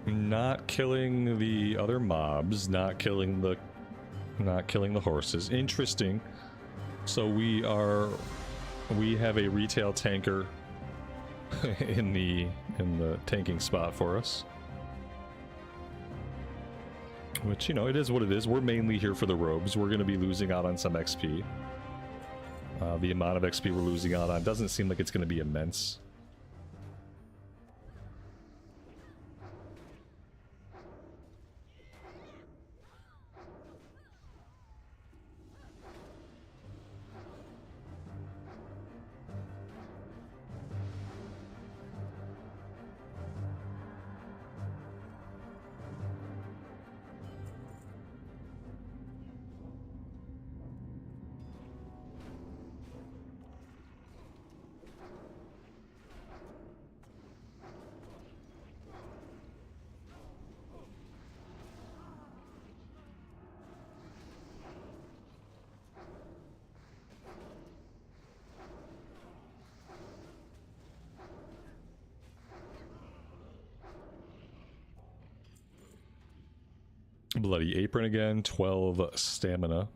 Not killing the other mobs, not killing the horses. Interesting. So we have a retail tanker in the tanking spot for us. Which, you know, it is what it is. We're mainly here for the robes. We're going to be losing out on some XP. The amount of XP we're losing out on doesn't seem like it's going to be immense. Bloody Apron again, 12 stamina.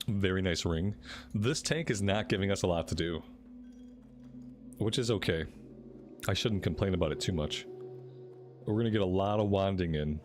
Very nice ring. This tank is not giving us a lot to do, which is okay. I shouldn't complain about it too much. We're gonna get a lot of wanding in.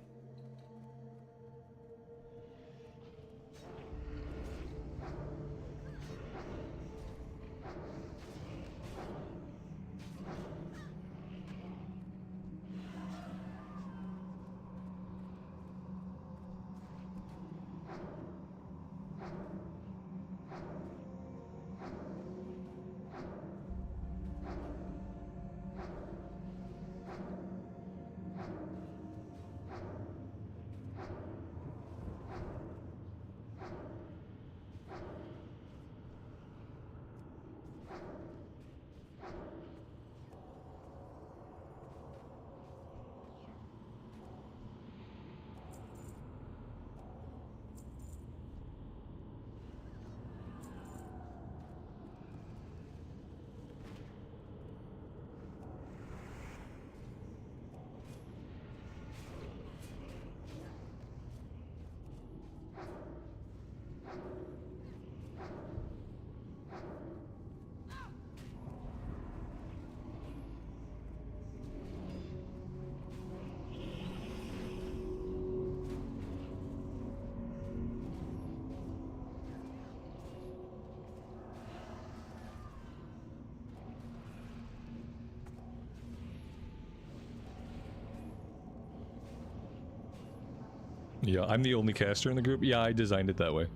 Yeah, I'm the only caster in the group. Yeah, I designed it that way.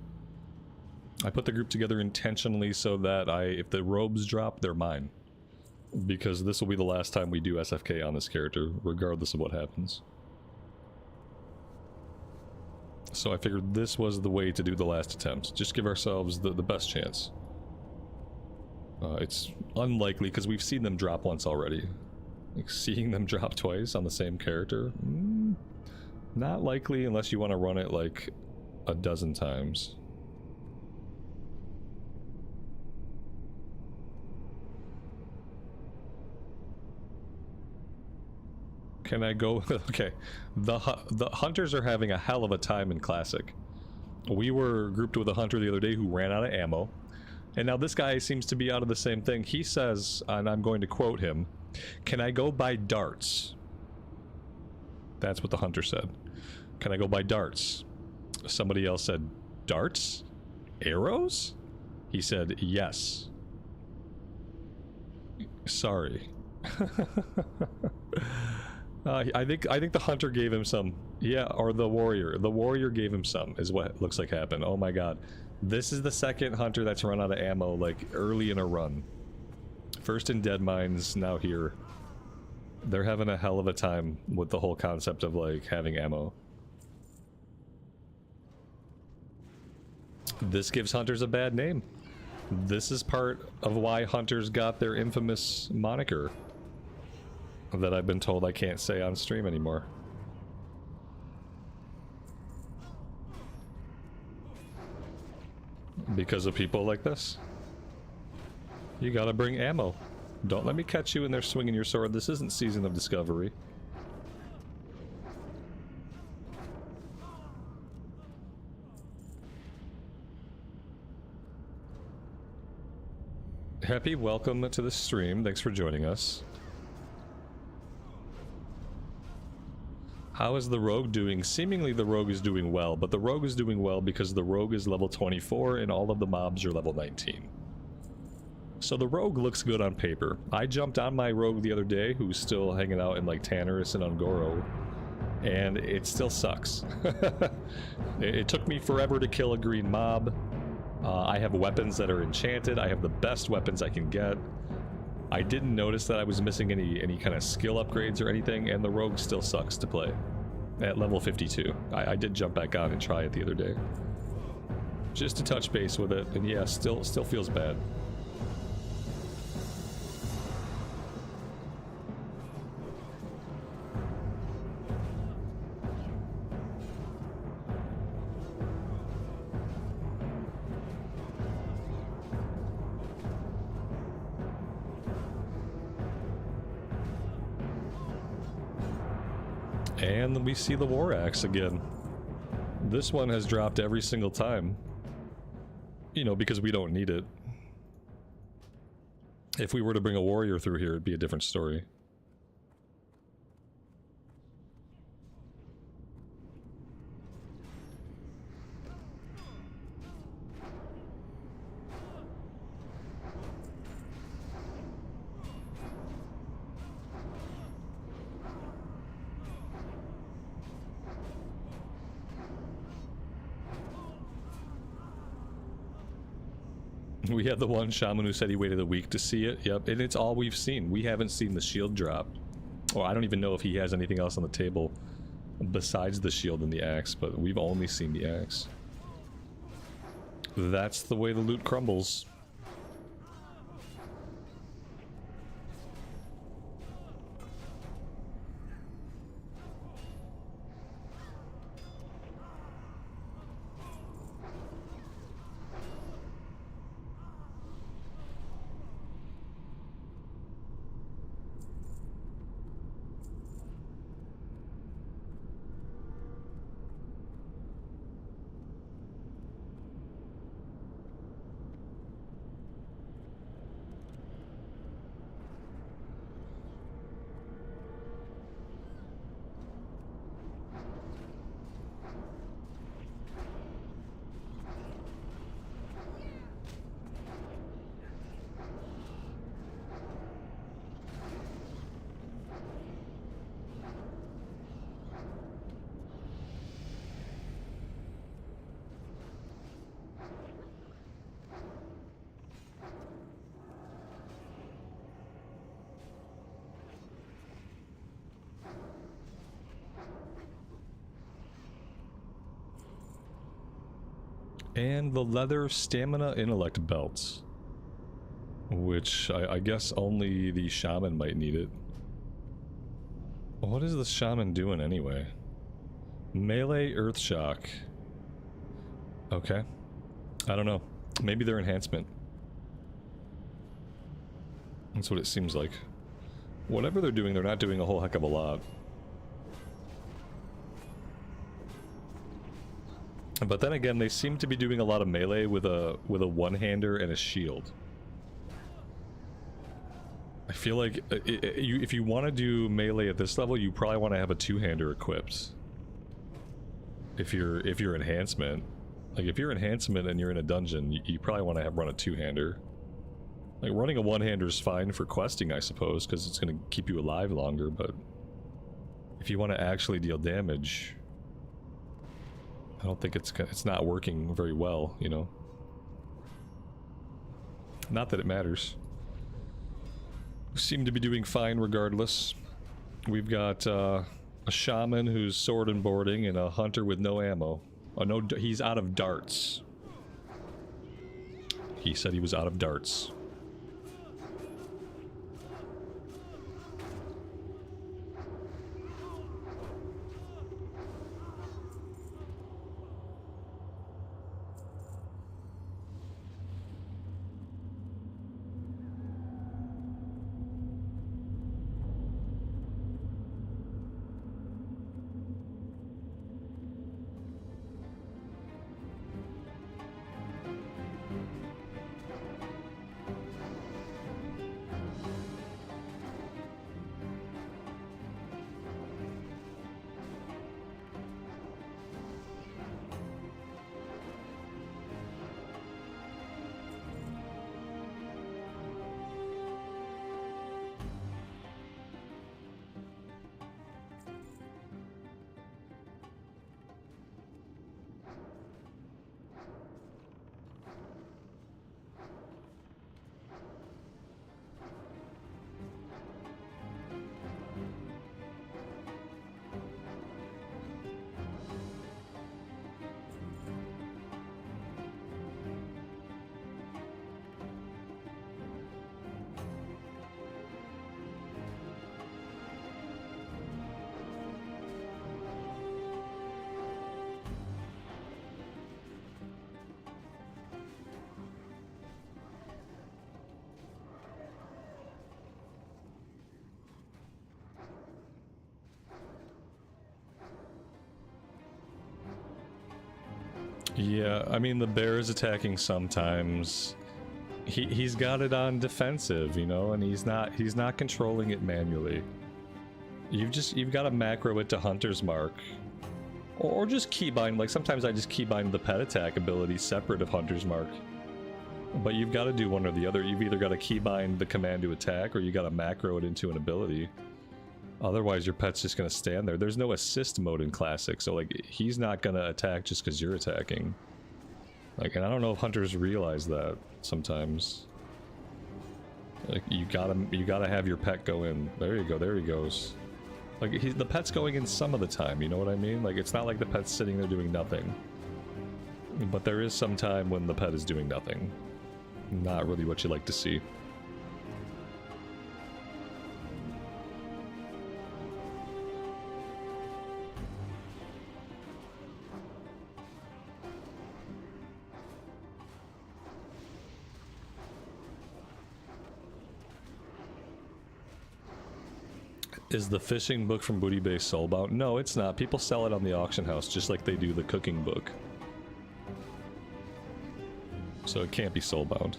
I put the group together intentionally so that if the robes drop, they're mine. Because this will be the last time we do SFK on this character, regardless of what happens. So I figured this was the way to do the last attempt. Just give ourselves the best chance. It's unlikely, because we've seen them drop once already. Like, seeing them drop twice on the same character? Not likely unless you want to run it like a dozen times. Can I go? Okay, the hunters are having a hell of a time in Classic. We were grouped with a hunter the other day who ran out of ammo, and now this guy seems to be out of the same thing. He says, and I'm going to quote him, "Can I go buy darts?" That's what the hunter said. Can I go buy darts? Somebody else said, darts? Arrows? He said, yes. Sorry. I think the hunter gave him some. Yeah, or the warrior. The warrior gave him some, is what it looks like happened. Oh my god. This is the second hunter that's run out of ammo, like, early in a run. First in Dead Mines, now here. They're having a hell of a time with the whole concept of, like, having ammo. This gives hunters a bad name. This is part of why hunters got their infamous moniker that I've been told I can't say on stream anymore. Because of people like this. You gotta bring ammo. Don't let me catch you in there swinging your sword. This isn't Season of Discovery. Happy, welcome to the stream. Thanks for joining us. How is the rogue doing? Seemingly the rogue is doing well, but the rogue is doing well because the rogue is level 24 and all of the mobs are level 19. So the rogue looks good on paper. I jumped on my rogue the other day, who's still hanging out in like Tannerus and Ungoro, and it still sucks. It took me forever to kill a green mob. I have weapons that are enchanted. I have the best weapons I can get. I didn't notice that I was missing any kind of skill upgrades or anything, and the rogue still sucks to play. At level 52. I did jump back on and try it the other day. Just to touch base with it, and yeah, still feels bad. And we see the War Axe again. This one has dropped every single time. You know, because we don't need it. If we were to bring a warrior through here, it'd be a different story. We had the one shaman who said he waited a week to see it. Yep, and it's all we've seen. We haven't seen the shield drop. Or I don't even know if he has anything else on the table besides the shield and the axe, but we've only seen the axe. That's the way the loot crumbles. And the leather stamina intellect belts. Which I guess only the shaman might need it. What is the shaman doing anyway? Melee earth shock. Okay. I don't know. Maybe they're enhancement. That's what it seems like. Whatever they're doing, they're not doing a whole heck of a lot. But then again, they seem to be doing a lot of melee with a one-hander and a shield. I feel like if you want to do melee at this level, you probably want to have a two-hander equipped. If you're enhancement, like if you're enhancement and you're in a dungeon, you probably want to run a two-hander. Like running a one-hander is fine for questing, I suppose, because it's going to keep you alive longer. But if you want to actually deal damage, I don't think it's not working very well, you know. Not that it matters. We seem to be doing fine regardless. We've got a shaman who's sword and boarding and a hunter with no ammo. Oh no, he's out of darts. He said he was out of darts. Yeah, I mean the bear is attacking sometimes. He's got it on defensive, you know, and he's not controlling it manually. You've got to macro it to Hunter's Mark. Or just keybind, like sometimes I just keybind the pet attack ability separate of Hunter's Mark. But you've got to do one or the other. You've either got to keybind the command to attack or you got to macro it into an ability. Otherwise your pet's just going to stand there. There's no assist mode in Classic, so like he's not going to attack just because you're attacking. Like, and I don't know if hunters realize that sometimes. Like you gotta have your pet go in. There you go, there he goes. Like the pet's going in some of the time, you know what I mean? Like it's not like the pet's sitting there doing nothing. But there is some time when the pet is doing nothing. Not really what you like to see. Is the fishing book from Booty Bay soulbound? No, it's not. People sell it on the auction house just like they do the cooking book. So it can't be soulbound.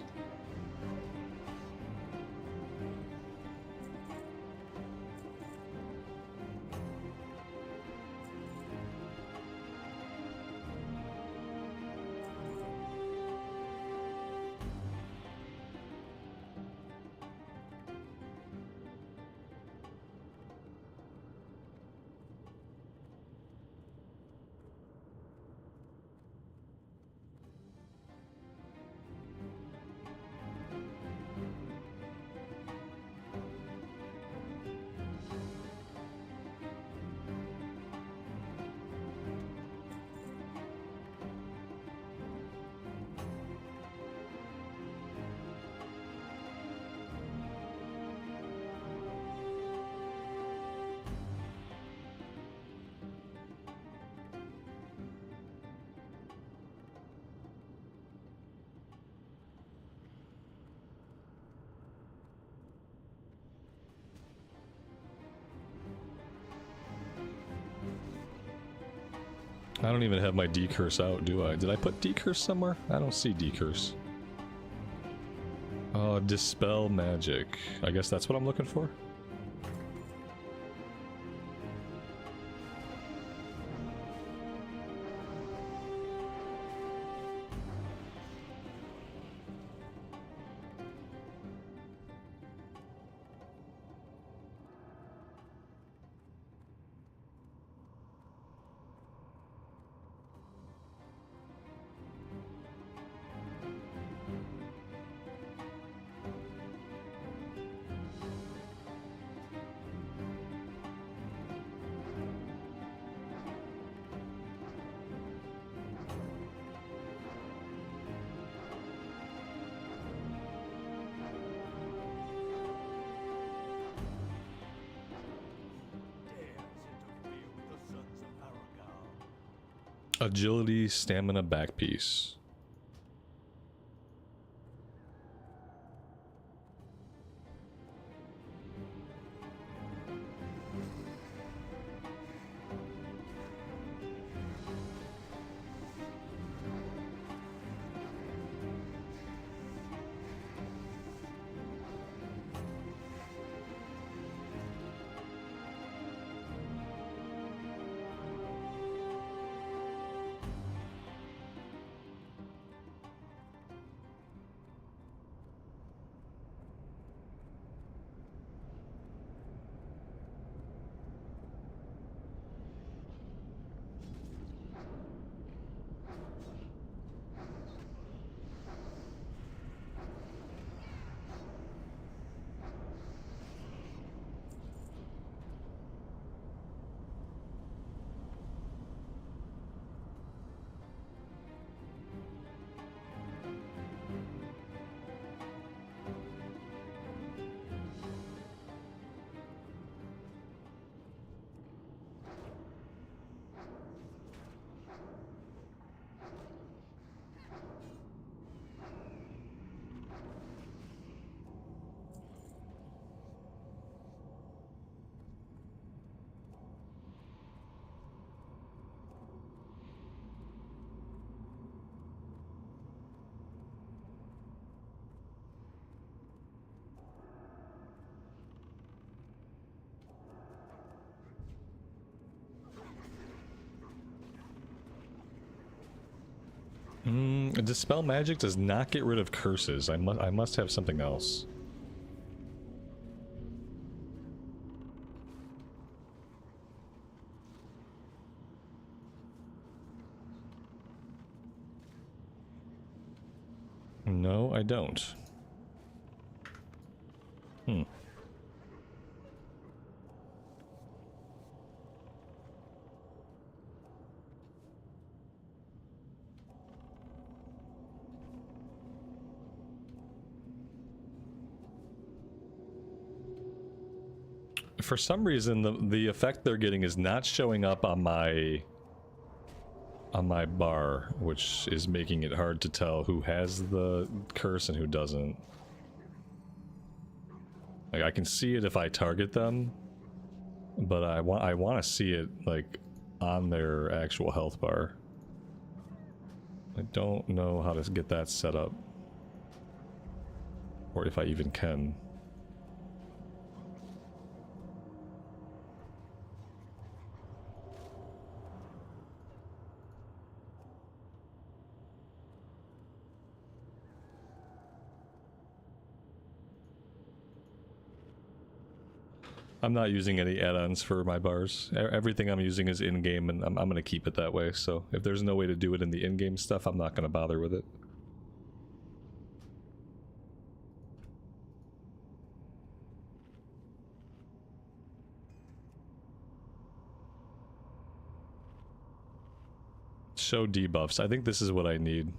I don't even have my decurse out, do I? Did I put decurse somewhere? I don't see decurse. Dispel magic. I guess that's what I'm looking for. Agility, stamina, back piece. Dispel magic does not get rid of curses. I must have something else. No, I don't. For some reason, the effect they're getting is not showing up on my bar, which is making it hard to tell who has the curse and who doesn't. Like, I can see it if I target them, but I want to see it like on their actual health bar. I don't know how to get that set up, or if I even can. I'm not using any add-ons for my bars. Everything I'm using is in-game, and I'm going to keep it that way. So if there's no way to do it in the in-game stuff, I'm not going to bother with it. Show debuffs. I think this is what I need.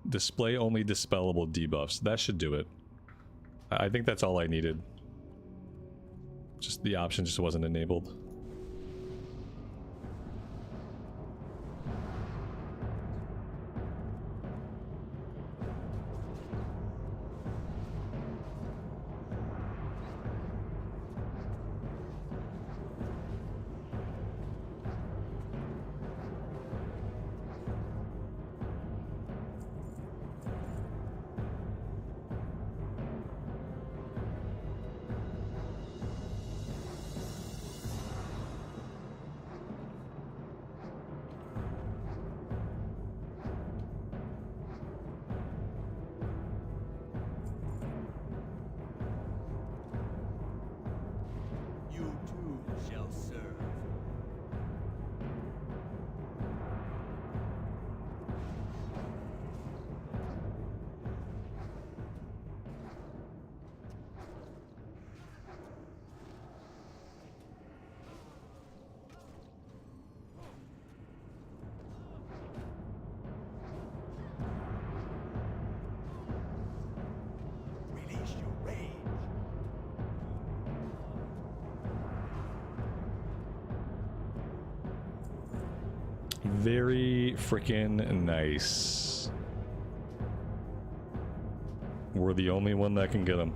Display only dispellable debuffs. That should do it. I think that's all I needed. Just the option just wasn't enabled. Very freaking nice. We're the only one that can get them.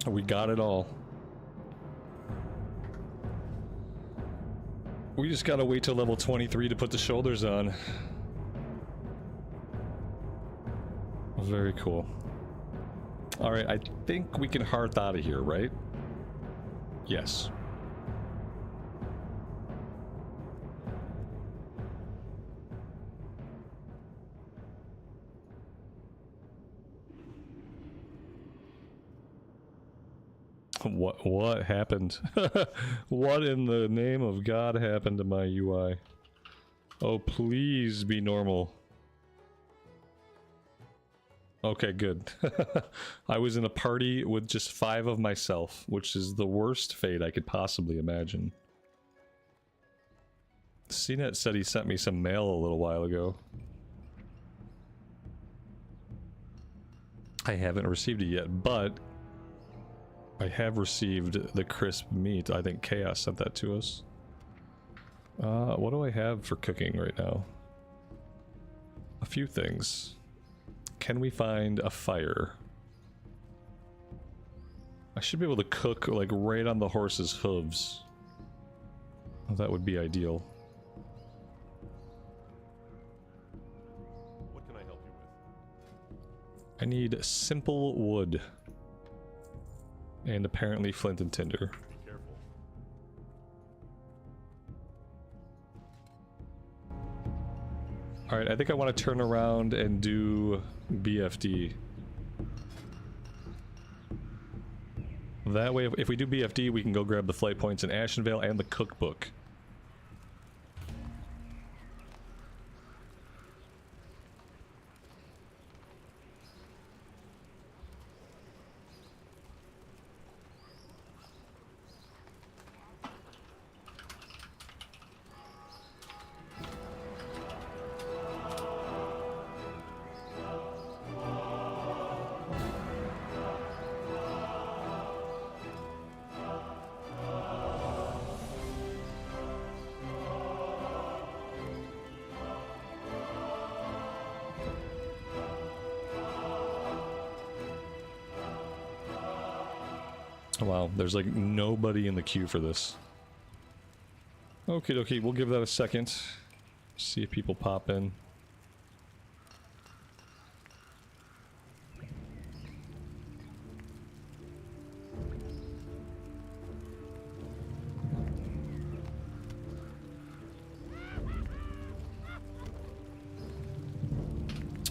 We got it all. We just gotta wait till level 23 to put the shoulders on. Very cool. Alright, I think we can hearth out of here, right? Yes. What happened? What in the name of God happened to my UI? Oh, please be normal. Okay, good. I was in a party with just 5 of myself, which is the worst fate I could possibly imagine. CNET said he sent me some mail a little while ago. I haven't received it yet, but I have received the crisp meat. I think Chaos sent that to us. What do I have for cooking right now? A few things. Can we find a fire? I should be able to cook, like, right on the horse's hooves. Oh, that would be ideal. What can I help you with? I need simple wood. And apparently flint and tinder. Be careful. Alright, I think I want to turn around and do BFD. That way, if we do BFD, we can go grab the flight points in Ashenvale and the cookbook. Wow, there's like nobody in the queue for this. Okie dokie, we'll give that a second. See if people pop in.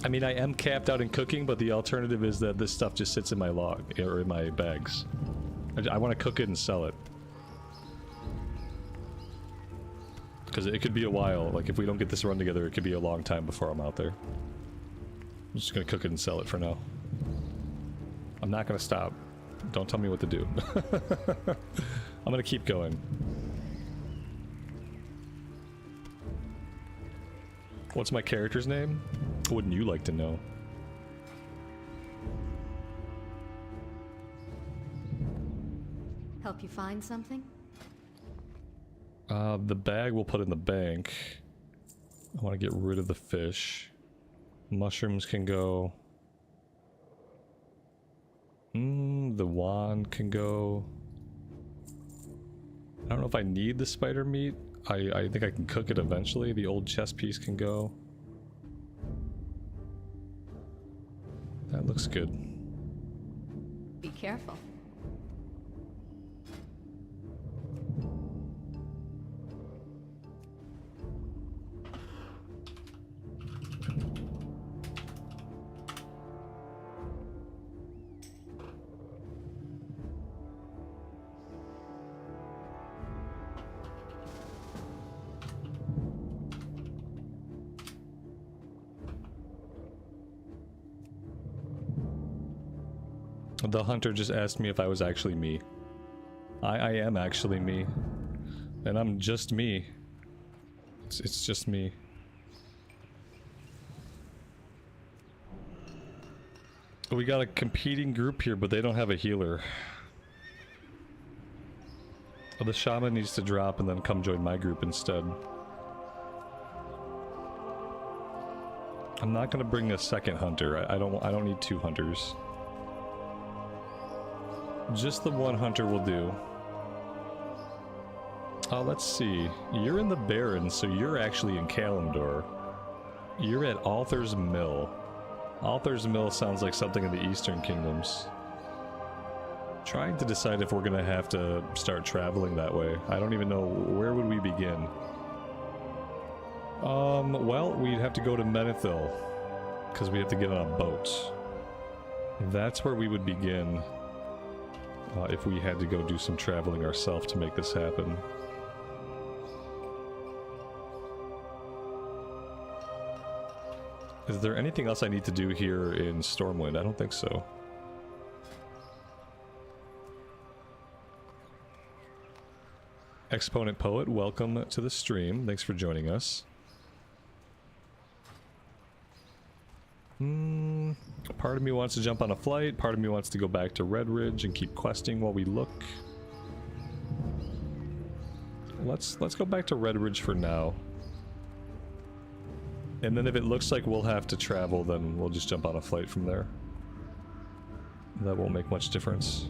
I mean, I am capped out in cooking, but the alternative is that this stuff just sits in my log, or in my bags. I want to cook it and sell it. Because it could be a while, like if we don't get this run together, it could be a long time before I'm out there. I'm just gonna cook it and sell it for now. I'm not gonna stop. Don't tell me what to do. I'm gonna keep going. What's my character's name? Wouldn't you like to know? Help you find something? The bag we'll put in the bank. I want to get rid of the fish. Mushrooms can go. The wand can go. I don't know if I need the spider meat. I think I can cook it eventually. The old chess piece can go. That looks good. Be careful. The hunter just asked me if I was actually me. I am actually me. And I'm just me. It's just me. We got a competing group here, but they don't have a healer. Oh, the shaman needs to drop and then come join my group instead. I'm not gonna bring a second hunter. I don't need two hunters. Just the one hunter will do. Let's see. You're in the Barrens, so you're actually in Kalimdor. You're at Author's Mill. Author's Mill sounds like something in the Eastern Kingdoms. Trying to decide if we're gonna have to start traveling that way. I don't even know, where would we begin? Well, we'd have to go to Menethil, because we have to get on a boat. That's where we would begin. If we had to go do some traveling ourselves to make this happen. Is there anything else I need to do here in Stormwind? I don't think so. Exponent Poet, welcome to the stream. Thanks for joining us. Part of me wants to jump on a flight, part of me wants to go back to Red Ridge and keep questing while we look. Let's go back to Red Ridge for now. And then if it looks like we'll have to travel, then we'll just jump on a flight from there. That won't make much difference.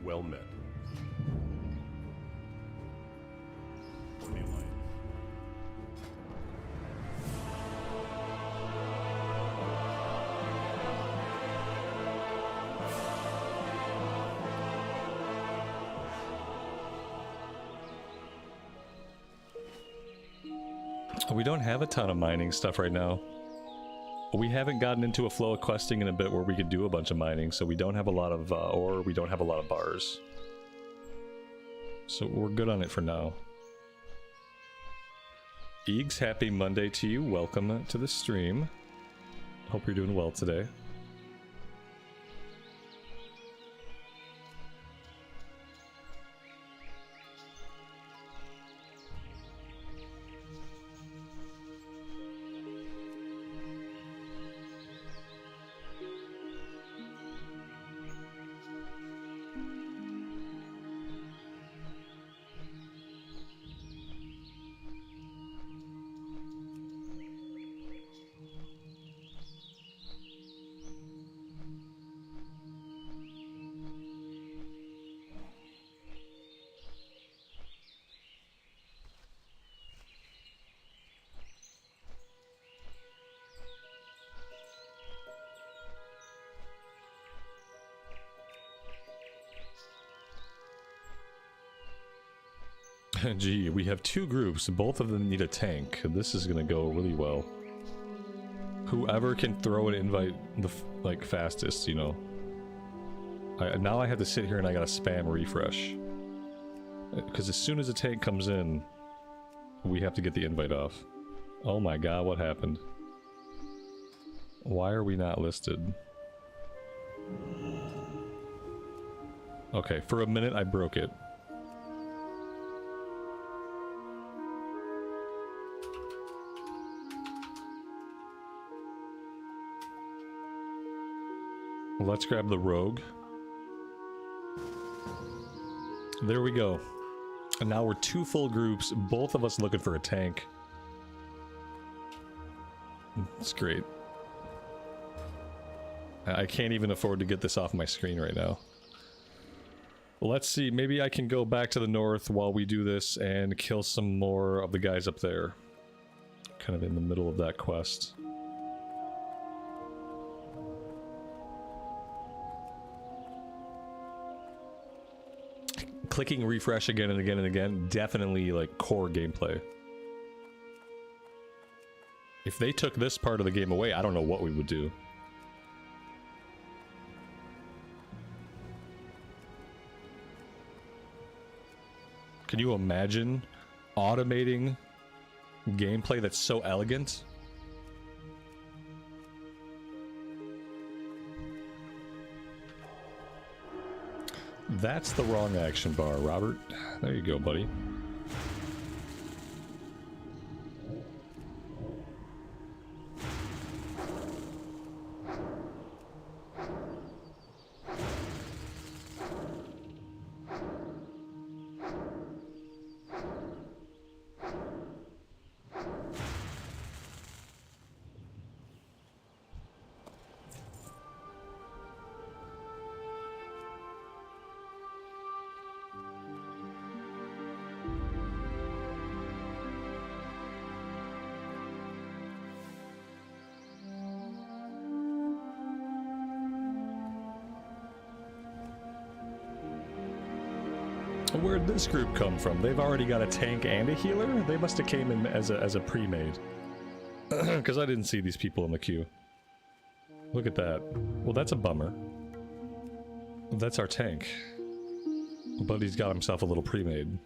Well met. We don't have a ton of mining stuff right now. We haven't gotten into a flow of questing in a bit where we could do a bunch of mining, so we don't have a lot of ore, we don't have a lot of bars. So we're good on it for now. Eags, happy Monday to you. Welcome to the stream. Hope you're doing well today. Gee, we have two groups. Both of them need a tank. This is gonna go really well. Whoever can throw an invite the like fastest, you know. Now I have to sit here and I gotta spam refresh. Because as soon as a tank comes in, we have to get the invite off. Oh my god, what happened? Why are we not listed? Okay, for a minute I broke it. Let's grab the rogue. There we go. And now we're two full groups, both of us looking for a tank. It's great. I can't even afford to get this off my screen right now. Let's see, maybe I can go back to the north while we do this and kill some more of the guys up there. Kind of in the middle of that quest. Clicking refresh again and again and again, definitely like core gameplay. If they took this part of the game away, I don't know what we would do. Can you imagine automating gameplay that's so elegant? That's the wrong action bar, Robert. There you go, buddy. Where'd this group come from? They've already got a tank and a healer? They must have came in as a pre-made. Because I didn't see these people in the queue. Look at that. Well, that's a bummer. That's our tank. But he's got himself a little pre-made.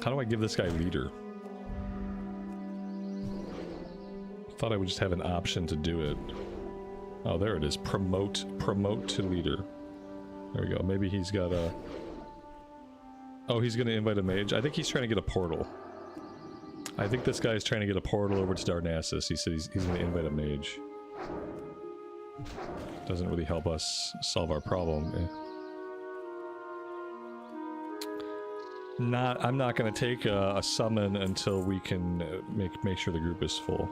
How do I give this guy leader? Thought I would just have an option to do it. Oh, there it is. Promote to leader. There we go. Maybe he's got a... Oh, he's gonna invite a mage. I think he's trying to get a portal. I think this guy's trying to get a portal over to Darnassus. He said he's gonna invite a mage. Doesn't really help us solve our problem. I'm not gonna take a summon until we can make sure the group is full.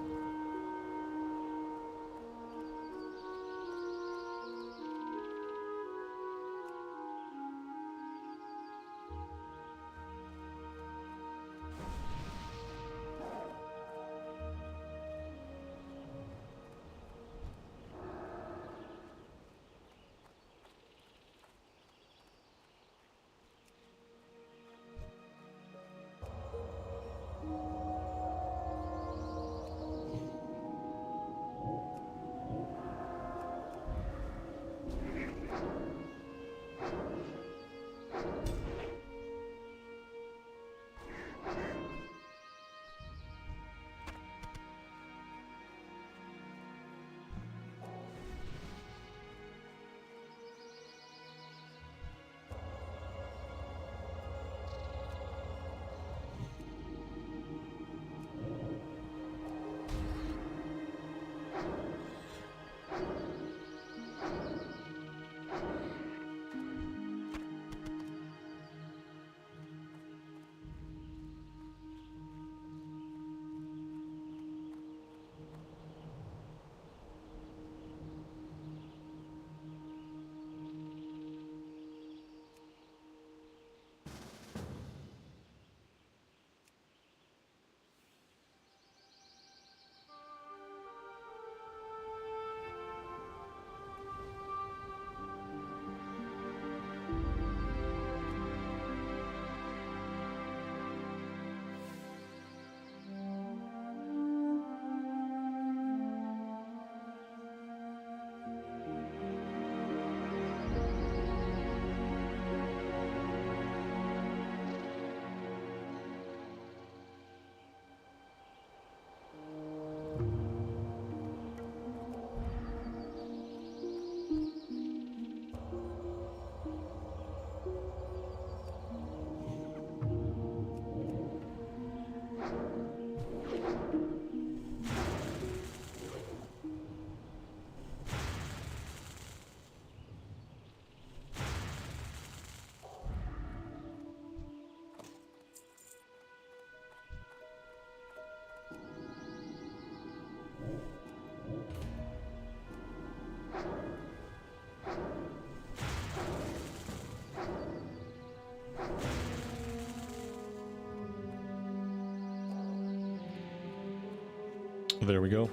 There we go.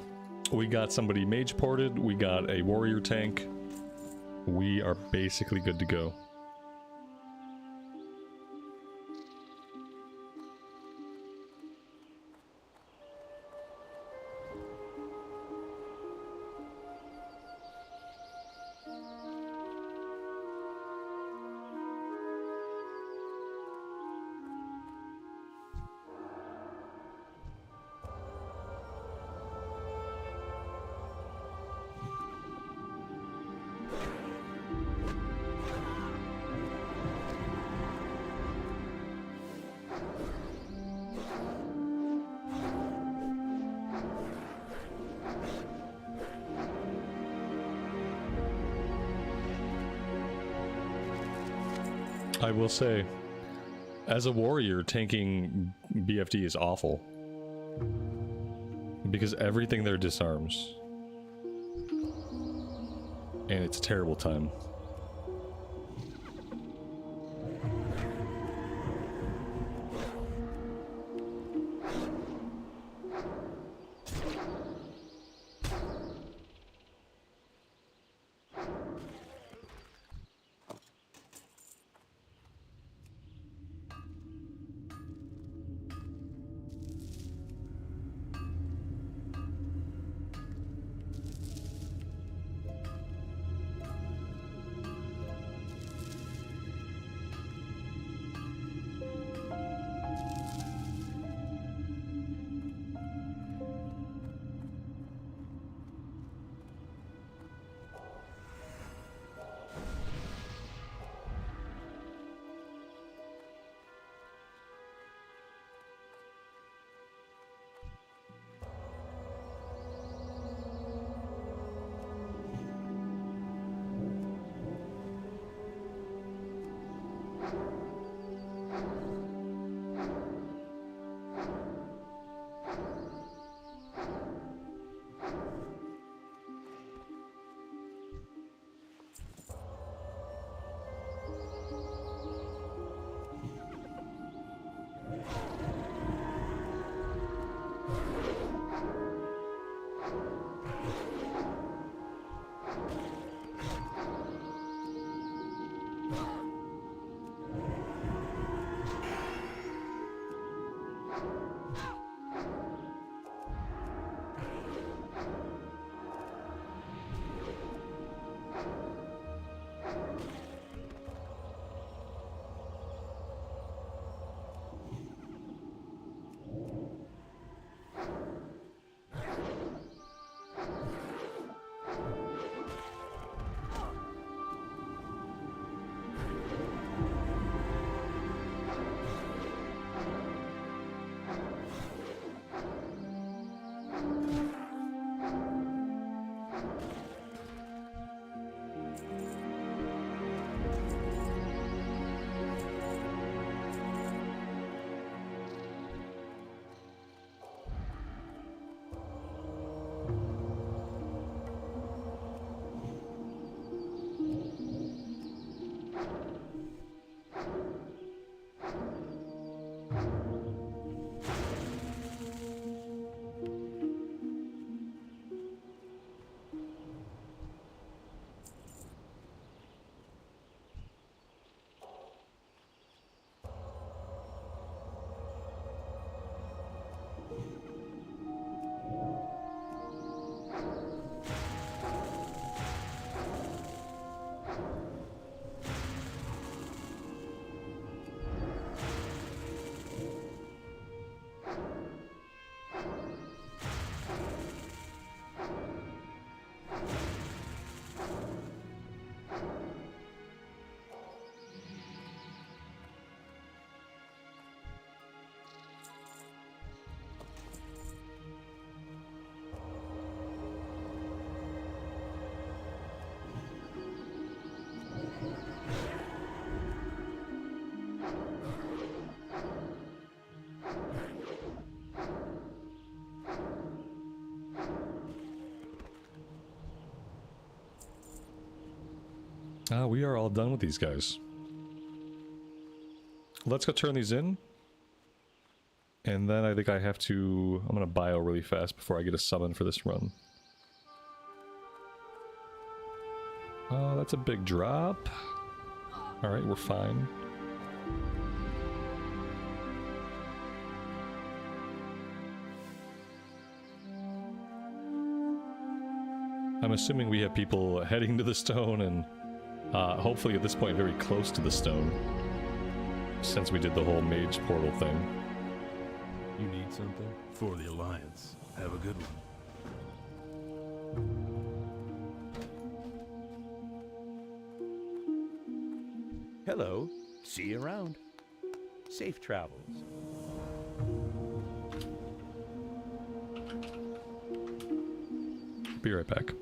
We got somebody mage ported, we got a warrior tank. We are basically good to go. I will say, as a warrior, tanking BFD is awful. Because everything there disarms. And it's a terrible time. Ah, we are all done with these guys. Let's go turn these in. And then I think I have to... I'm gonna bio really fast before I get a summon for this run. That's a big drop. Alright, we're fine. I'm assuming we have people heading to the stone and hopefully at this point very close to the stone, since we did the whole mage portal thing. You need something? For the Alliance. Have a good one. Hello. See you around. Safe travels. Be right back.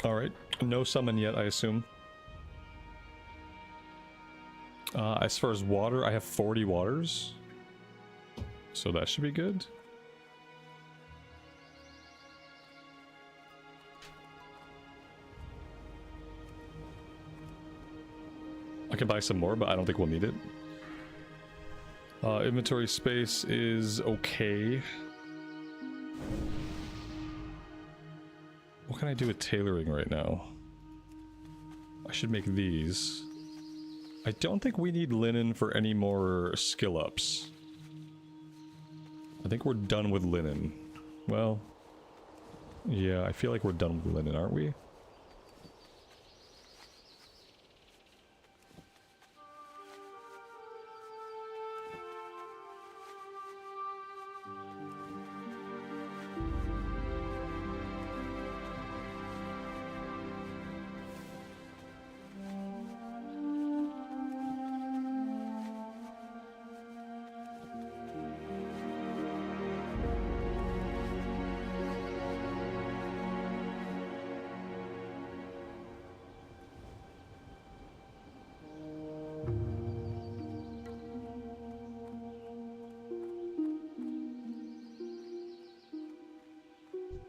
Alright, no summon yet, I assume. As far as water, I have 40 waters. So that should be good. I can buy some more, but I don't think we'll need it. Inventory space is okay. What can I do with tailoring right now? I should make these. I don't think we need linen for any more skill ups. I think we're done with linen. Well, yeah, I feel like we're done with linen, aren't we?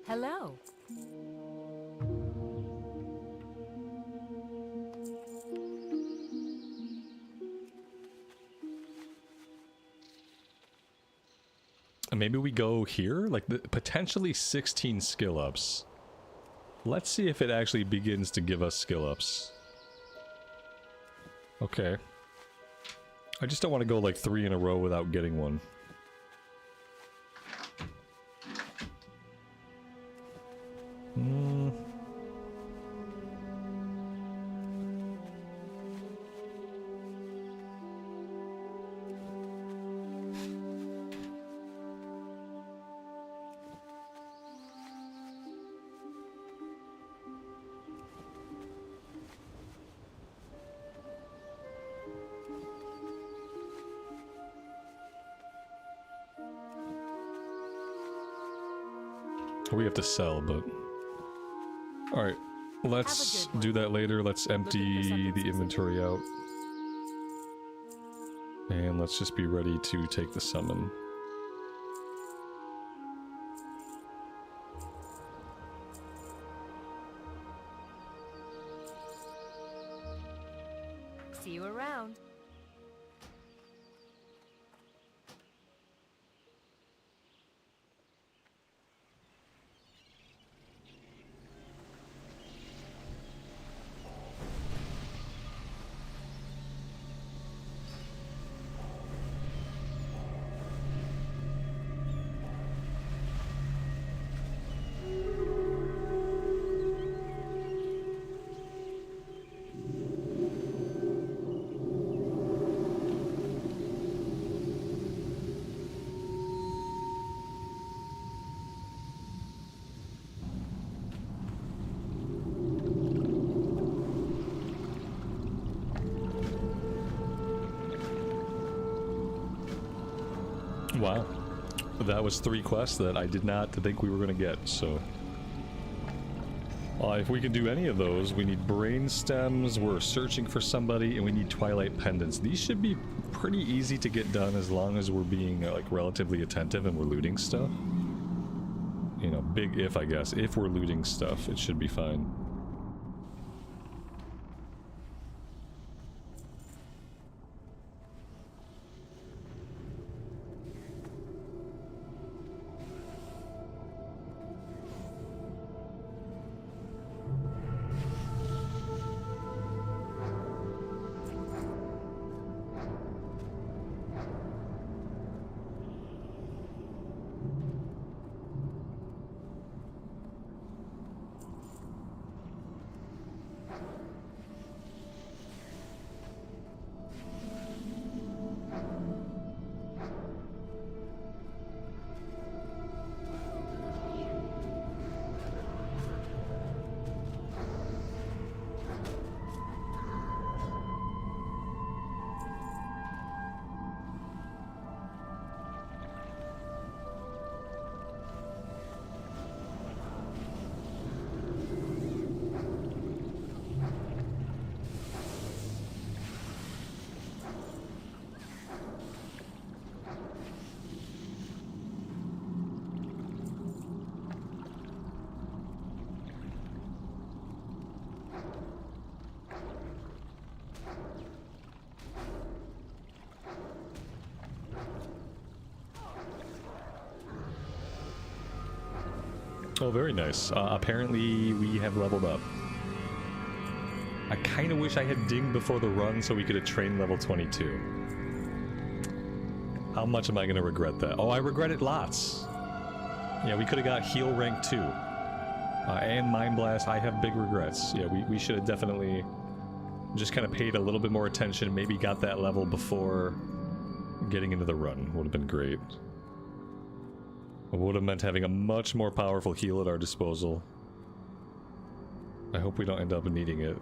Hello. And maybe we go here? Like, potentially 16 skill ups. Let's see if it actually begins to give us skill ups. Okay. I just don't want to go like 3 in a row without getting one. We have to sell, but... Alright, let's do that later. Let's empty the inventory out. And let's just be ready to take the summon. See you around. Wow. That was 3 quests that I did not think we were going to get, so... if we can do any of those, we need brain stems, we're searching for somebody, and we need twilight pendants. These should be pretty easy to get done as long as we're being, like, relatively attentive and we're looting stuff. You know, big if, I guess. If we're looting stuff, it should be fine. Oh, very nice. Apparently we have leveled up. I kind of wish I had dinged before the run so we could have trained level 22. How much am I going to regret that? Oh, I regret it lots. Yeah, we could have got heal rank 2. And Mind Blast, I have big regrets. Yeah, we should have definitely just kind of paid a little bit more attention, maybe got that level before getting into the run. Would have been great. It would have meant having a much more powerful heal at our disposal. I hope we don't end up needing it.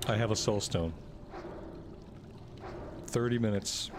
I have a soul stone. 30 minutes.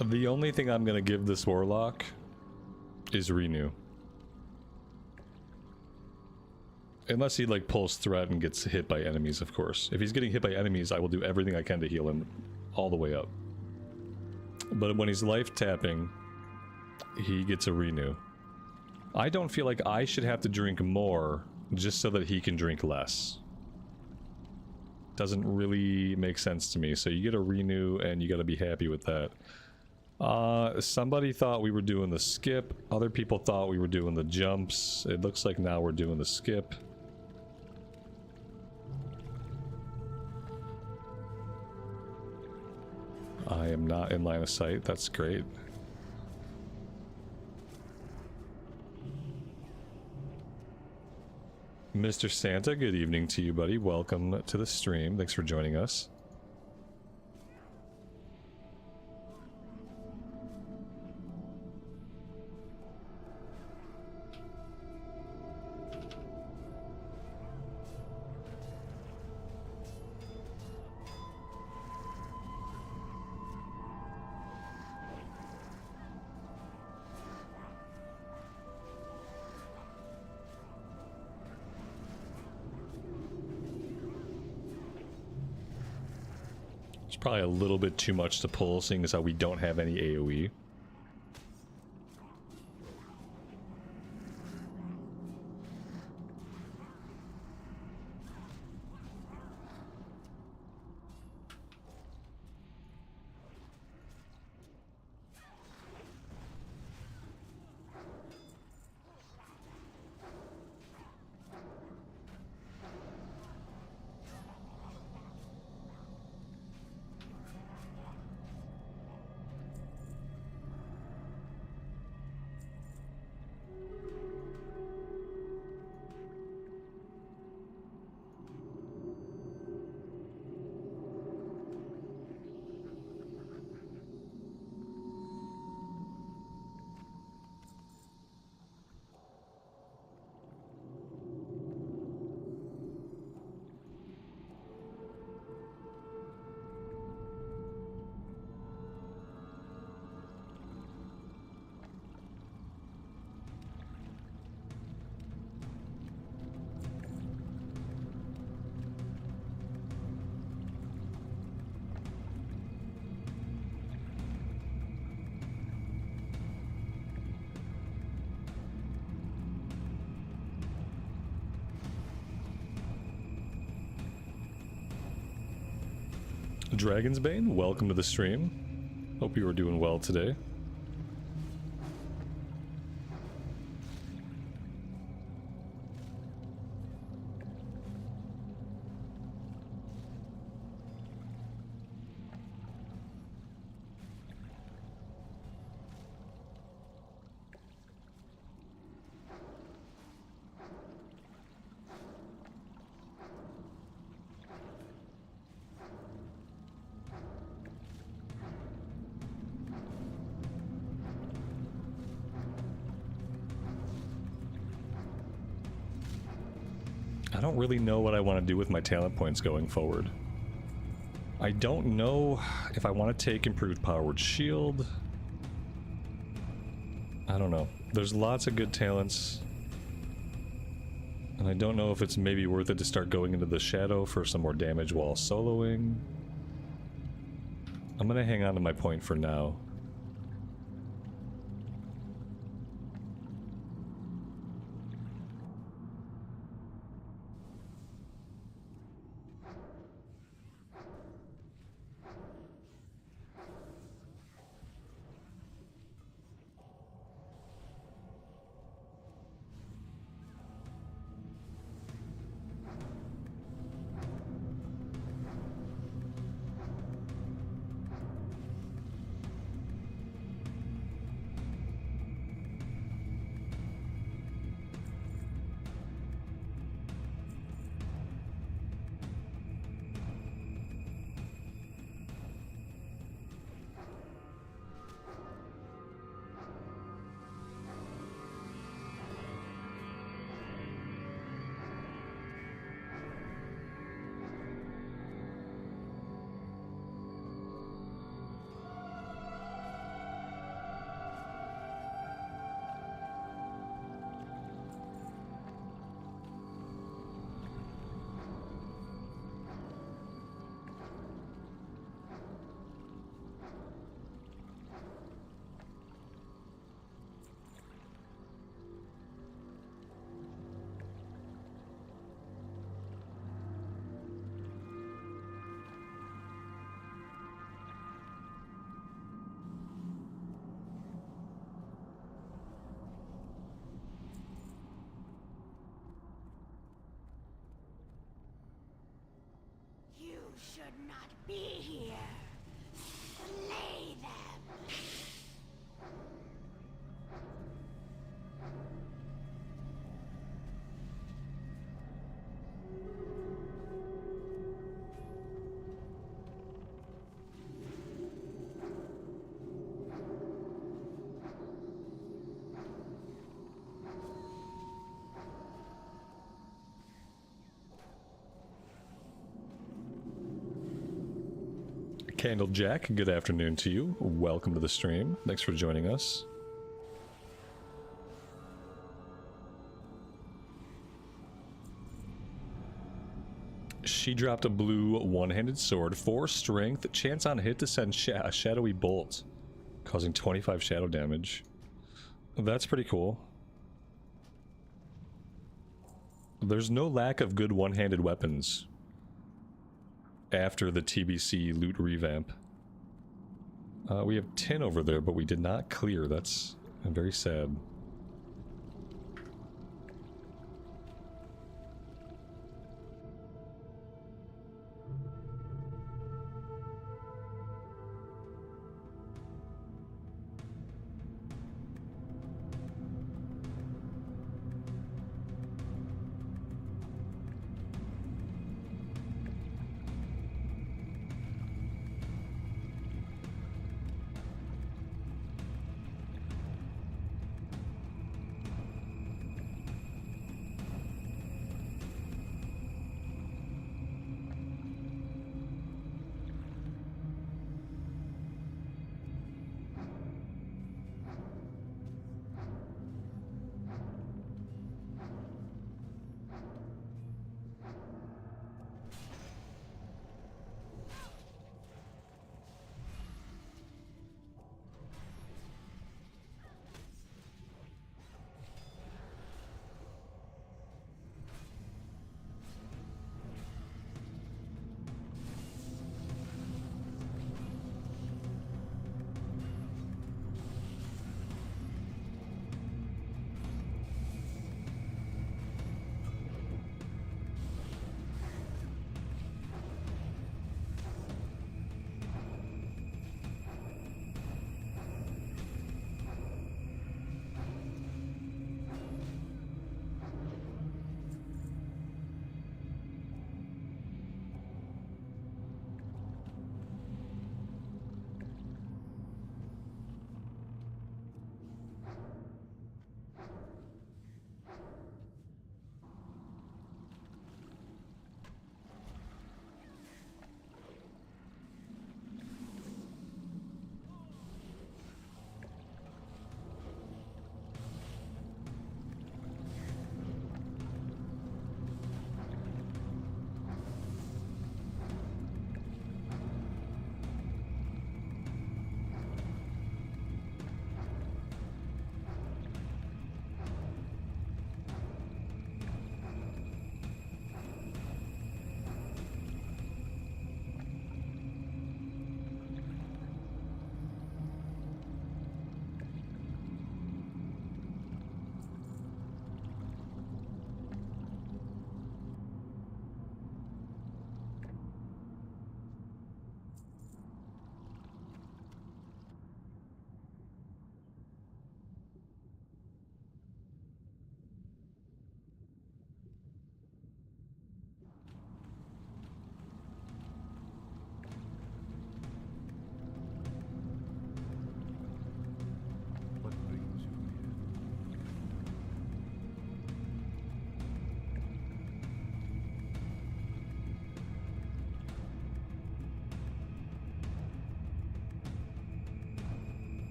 The only thing I'm gonna give this warlock is renew. Unless he like pulls threat and gets hit by enemies, of course. If he's getting hit by enemies, I will do everything I can to heal him all the way up. But when he's life tapping, he gets a renew. I don't feel like I should have to drink more just so that he can drink less. Doesn't really make sense to me. So you get a renew and you gotta be happy with that. Somebody thought we were doing the skip. Other people thought we were doing the jumps. It looks like now we're doing the skip. I am not in line of sight. That's great. Mr. Santa, good evening to you, buddy. Welcome to the stream. Thanks for joining us. Probably a little bit too much to pull, seeing as how we don't have any AoE. Dragon's Bane, welcome to the stream. Hope you are doing well today. I don't really know what I want to do with my talent points going forward. I don't know if I want to take improved powered shield. I don't know. There's lots of good talents. And I don't know if it's maybe worth it to start going into the shadow for some more damage while soloing. I'm gonna hang on to my point for now. Should not be here. Slay them. Candle Jack, good afternoon to you. Welcome to the stream. Thanks for joining us. She dropped a blue one-handed sword, 4 strength, chance on hit to send a shadowy bolt, causing 25 shadow damage. That's pretty cool. There's no lack of good one-handed weapons after the TBC loot revamp. We have tin over there, but we did not clear. That's very sad.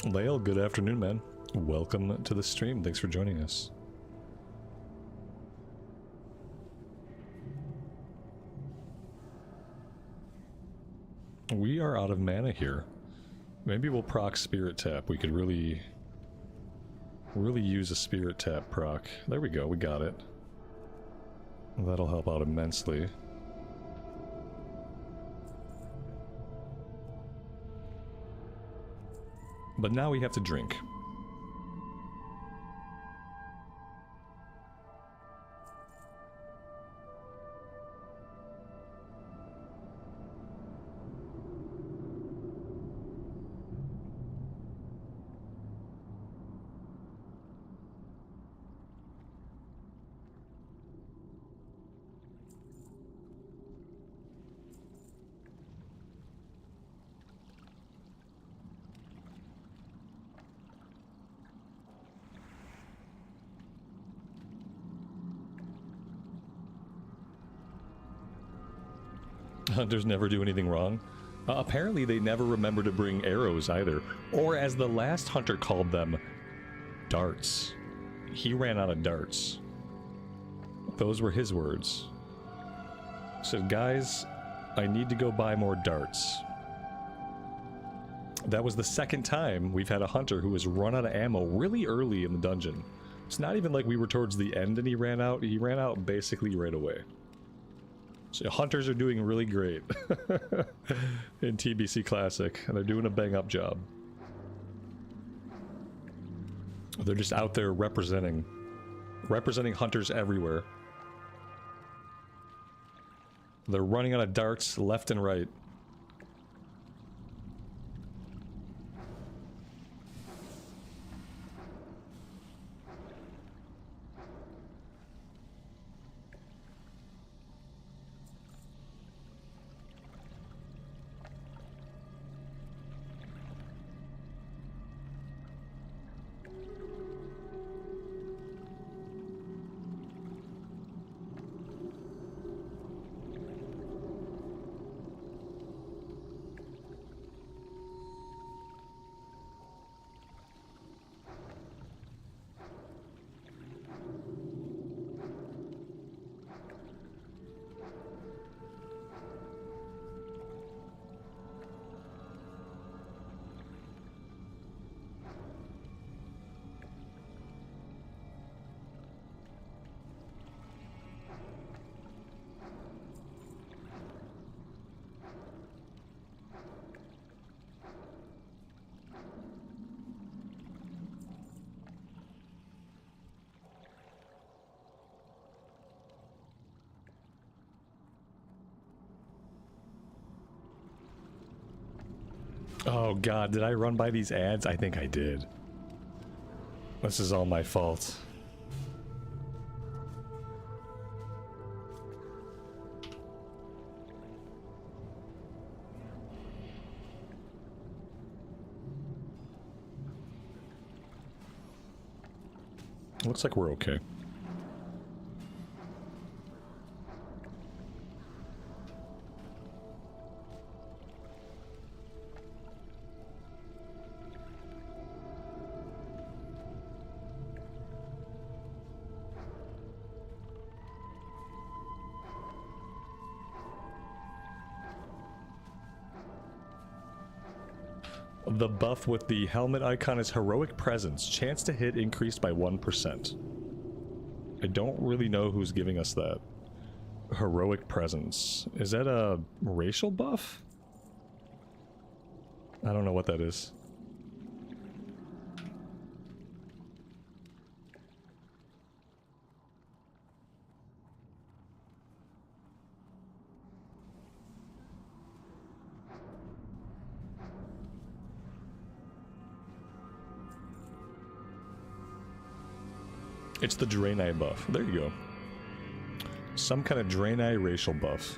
Lael, good afternoon, man. Welcome to the stream. Thanks for joining us. We are out of mana here. Maybe we'll proc Spirit Tap. We could really use a Spirit Tap proc. There we go, we got it. That'll help out immensely. But now we have to drink. Hunters never do anything wrong. Apparently they never remember to bring arrows either. Or as the last hunter called them, darts. He ran out of darts. Those were his words. Said, guys, I need to go buy more darts. That was the second time we've had a hunter who has run out of ammo really early in the dungeon. It's not even like we were towards the end and he ran out. He ran out basically right away. So hunters are doing really great in TBC Classic, and they're doing a bang-up job. They're just out there representing hunters everywhere. They're running out of darts left and right. Oh god, did I run by these ads? I think I did. This is all my fault. Looks like we're okay. The buff with the helmet icon is Heroic Presence. Chance to hit increased by 1%. I don't really know who's giving us that. Heroic Presence. Is that a racial buff? I don't know what that is. It's the Draenei buff. There you go. Some kind of Draenei racial buff.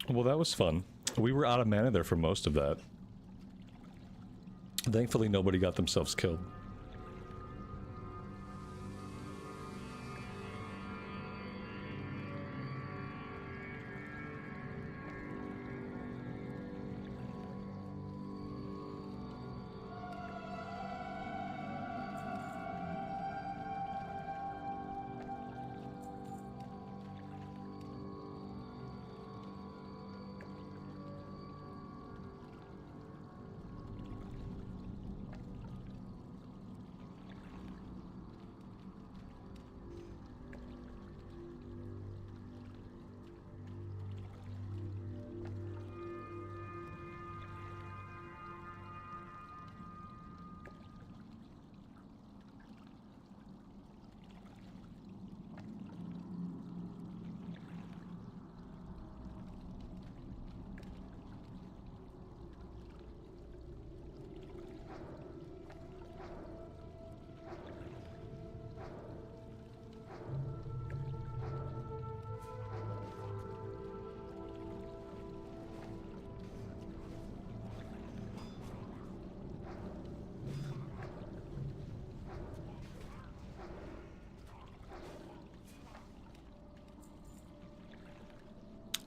Well, that was fun. We were out of mana there for most of that. Thankfully, nobody got themselves killed.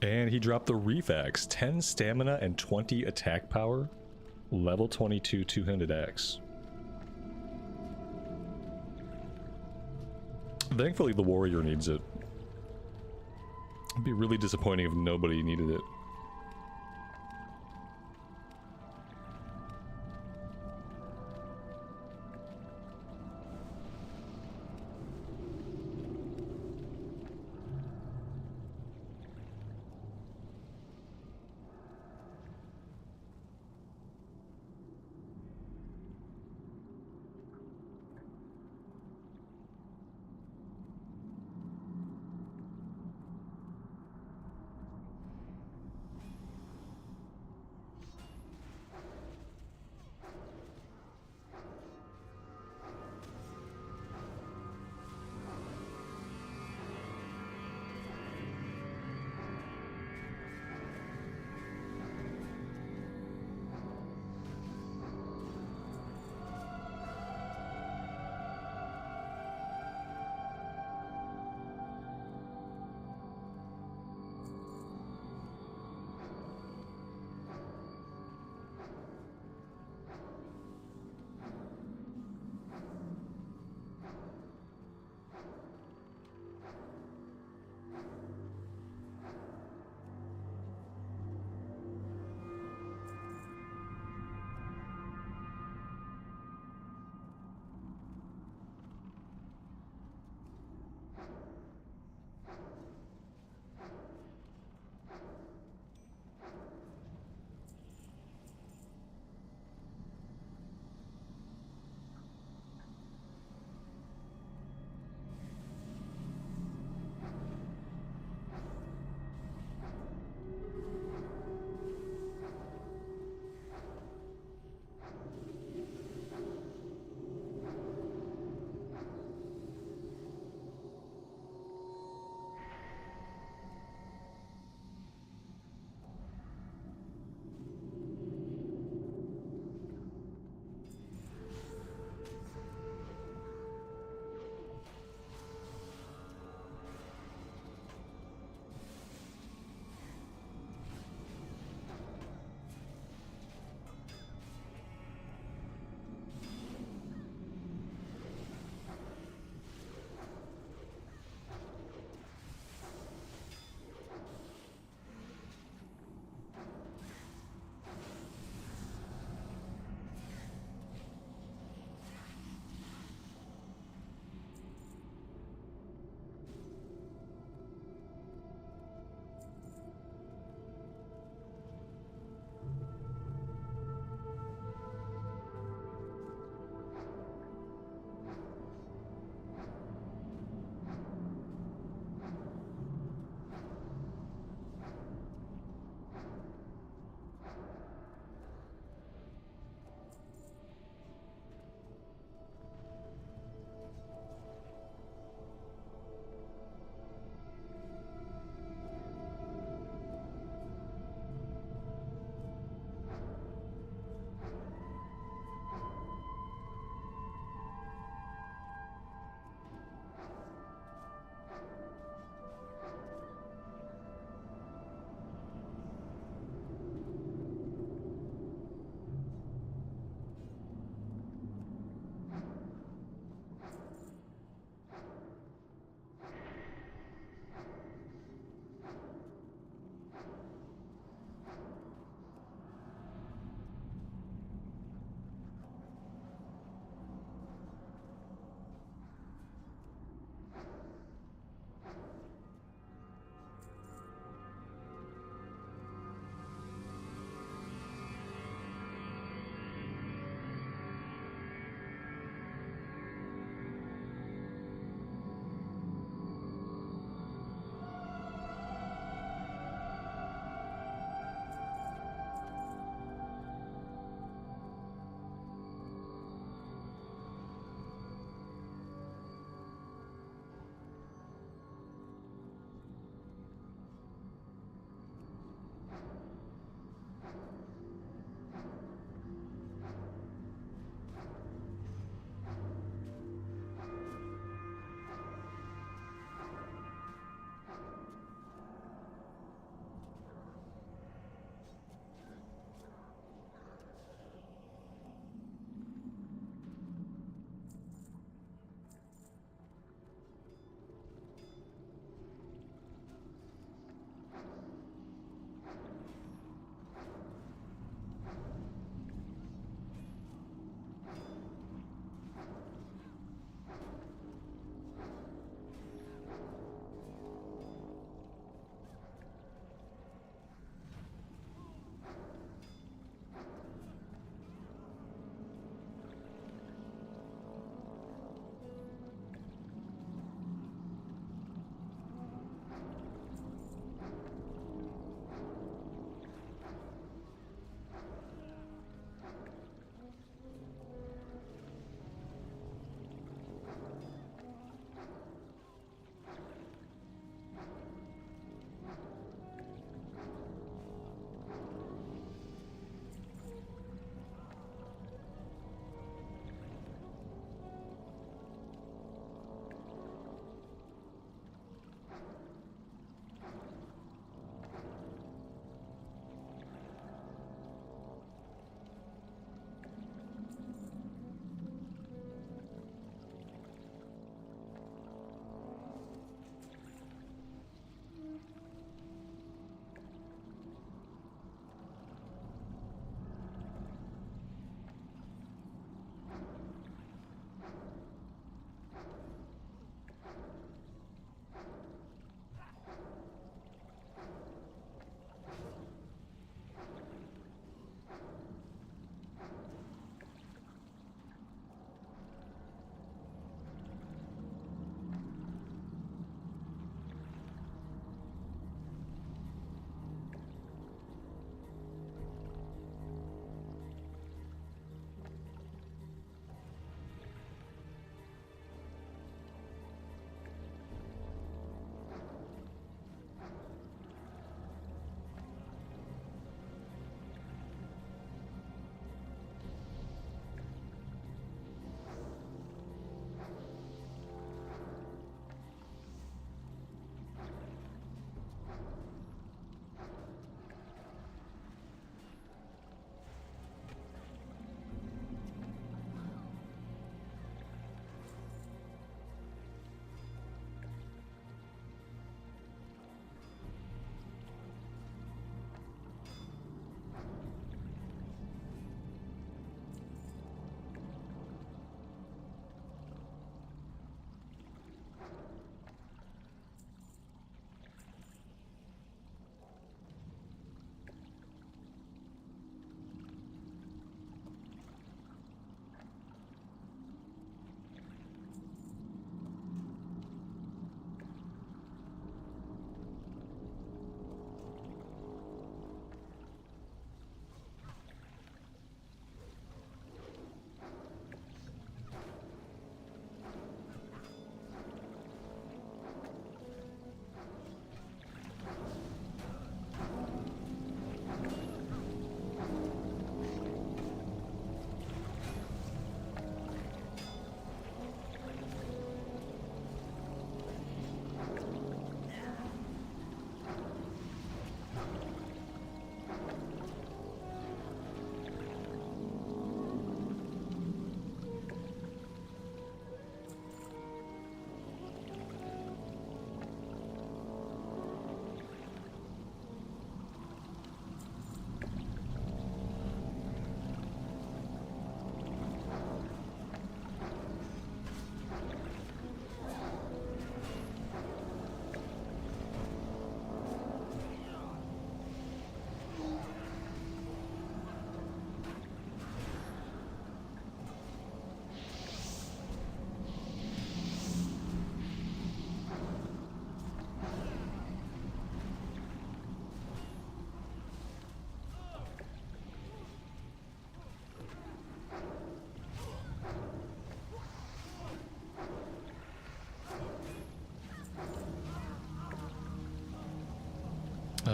And he dropped the Reef Axe, 10 stamina and 20 attack power, level 22 two-handed axe. Thankfully the warrior needs it. It'd be really disappointing if nobody needed it.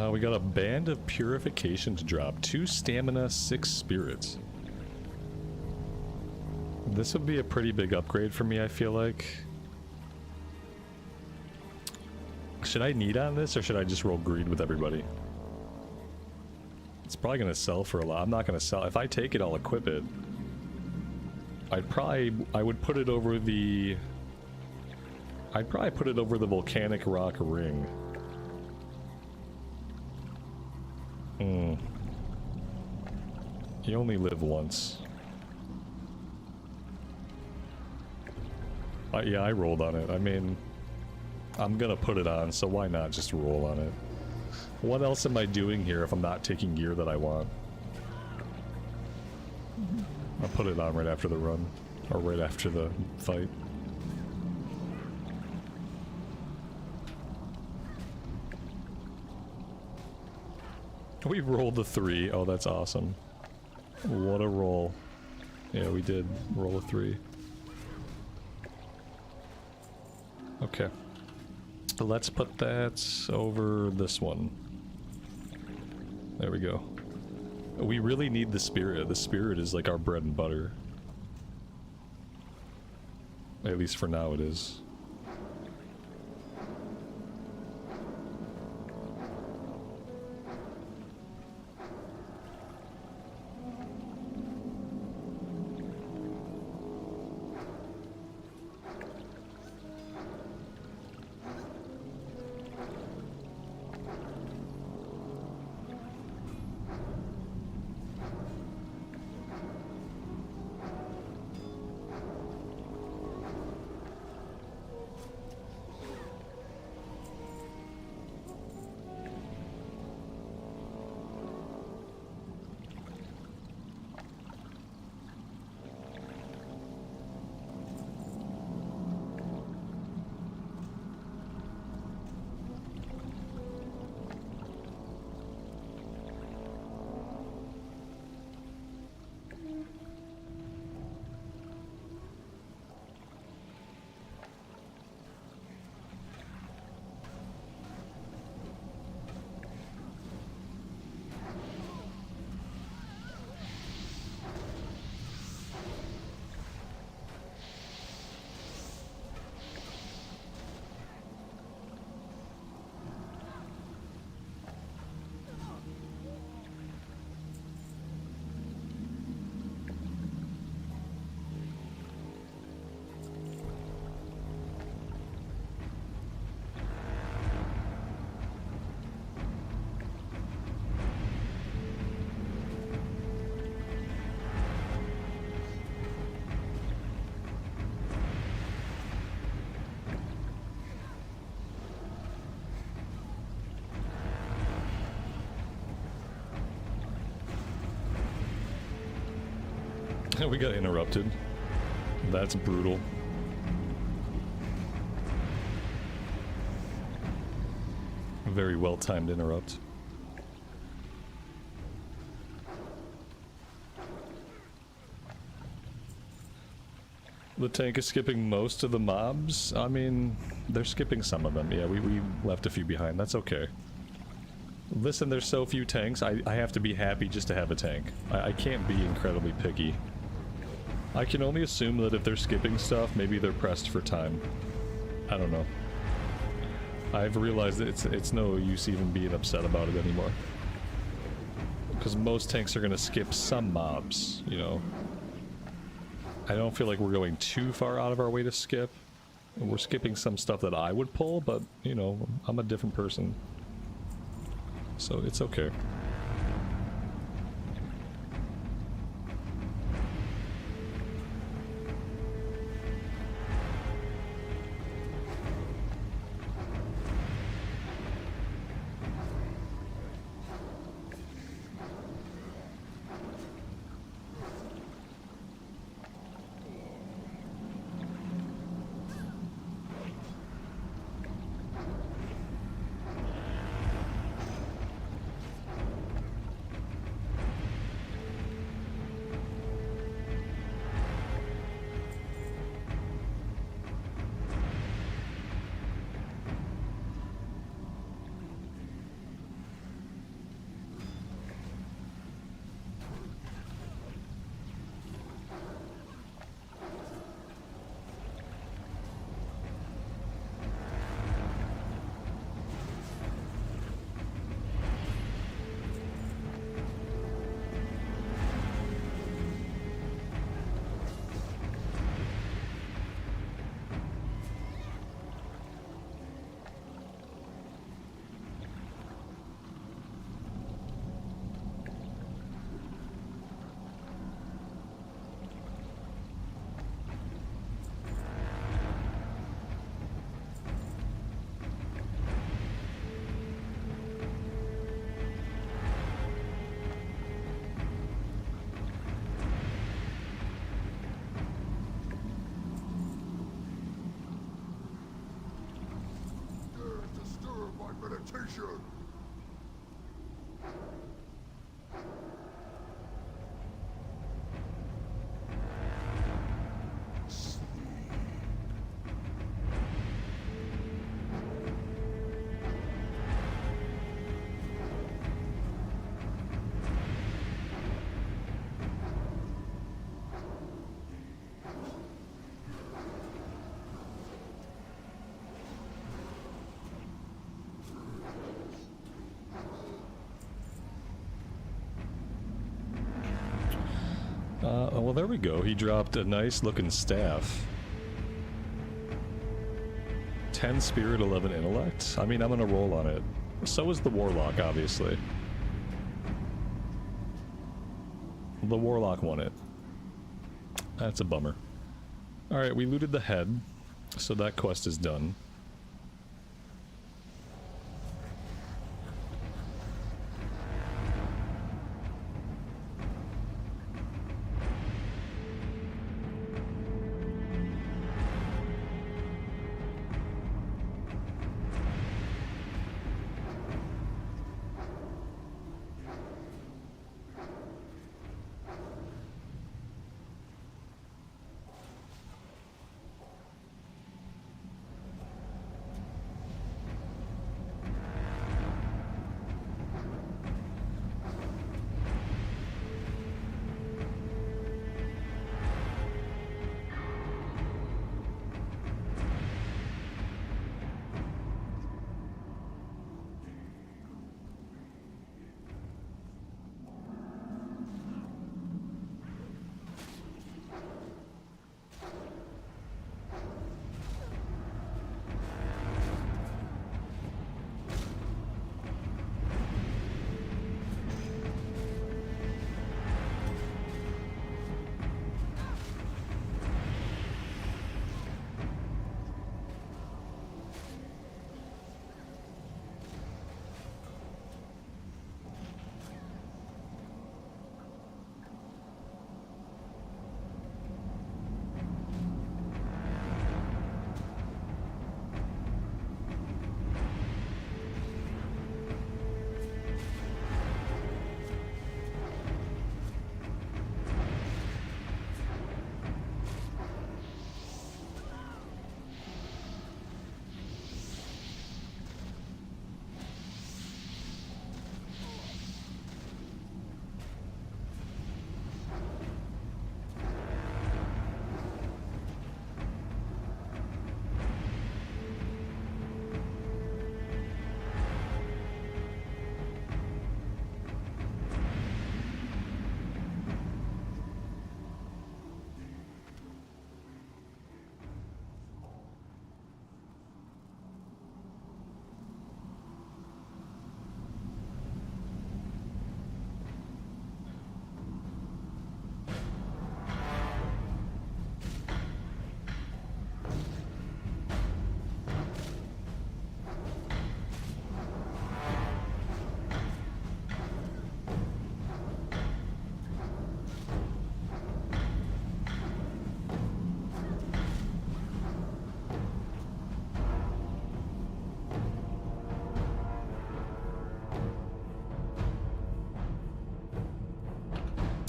We got a Band of Purification to drop. 2 stamina, 6 spirits. This would be a pretty big upgrade for me, I feel like. Should I need on this, or should I just roll greed with everybody? It's probably going to sell for a lot. I'm not going to sell. If I take it, I'll equip it. I would put it over the... I'd probably put it over the volcanic rock ring. You only live once. Yeah, I rolled on it. I mean, I'm gonna put it on, so why not just roll on it? What else am I doing here if I'm not taking gear that I want? I'll put it on right after the run. Or right after the fight. We rolled a 3. Oh, that's awesome. What a roll. Yeah, we did roll a 3. Okay. Let's put that over this one. There we go. We really need the spirit. The spirit is like our bread and butter. At least for now it is. We got interrupted. That's brutal. Very well timed interrupt. The tank is skipping most of the mobs. I mean, they're skipping some of them. Yeah, we left a few behind. That's okay. Listen, there's so few tanks. I have to be happy just to have a tank. I can't be incredibly picky. I can only assume that if they're skipping stuff, maybe they're pressed for time. I don't know. I've realized that it's no use even being upset about it anymore. Because most tanks are going to skip some mobs, you know. I don't feel like we're going too far out of our way to skip. We're skipping some stuff that I would pull, but, you know, I'm a different person. So it's okay. Teleportation! Well, there we go. He dropped a nice looking staff. 10 spirit, 11 intellect. I mean, I'm gonna roll on it. So is the warlock, obviously. The warlock won it. That's a bummer. Alright, we looted the head, so that quest is done.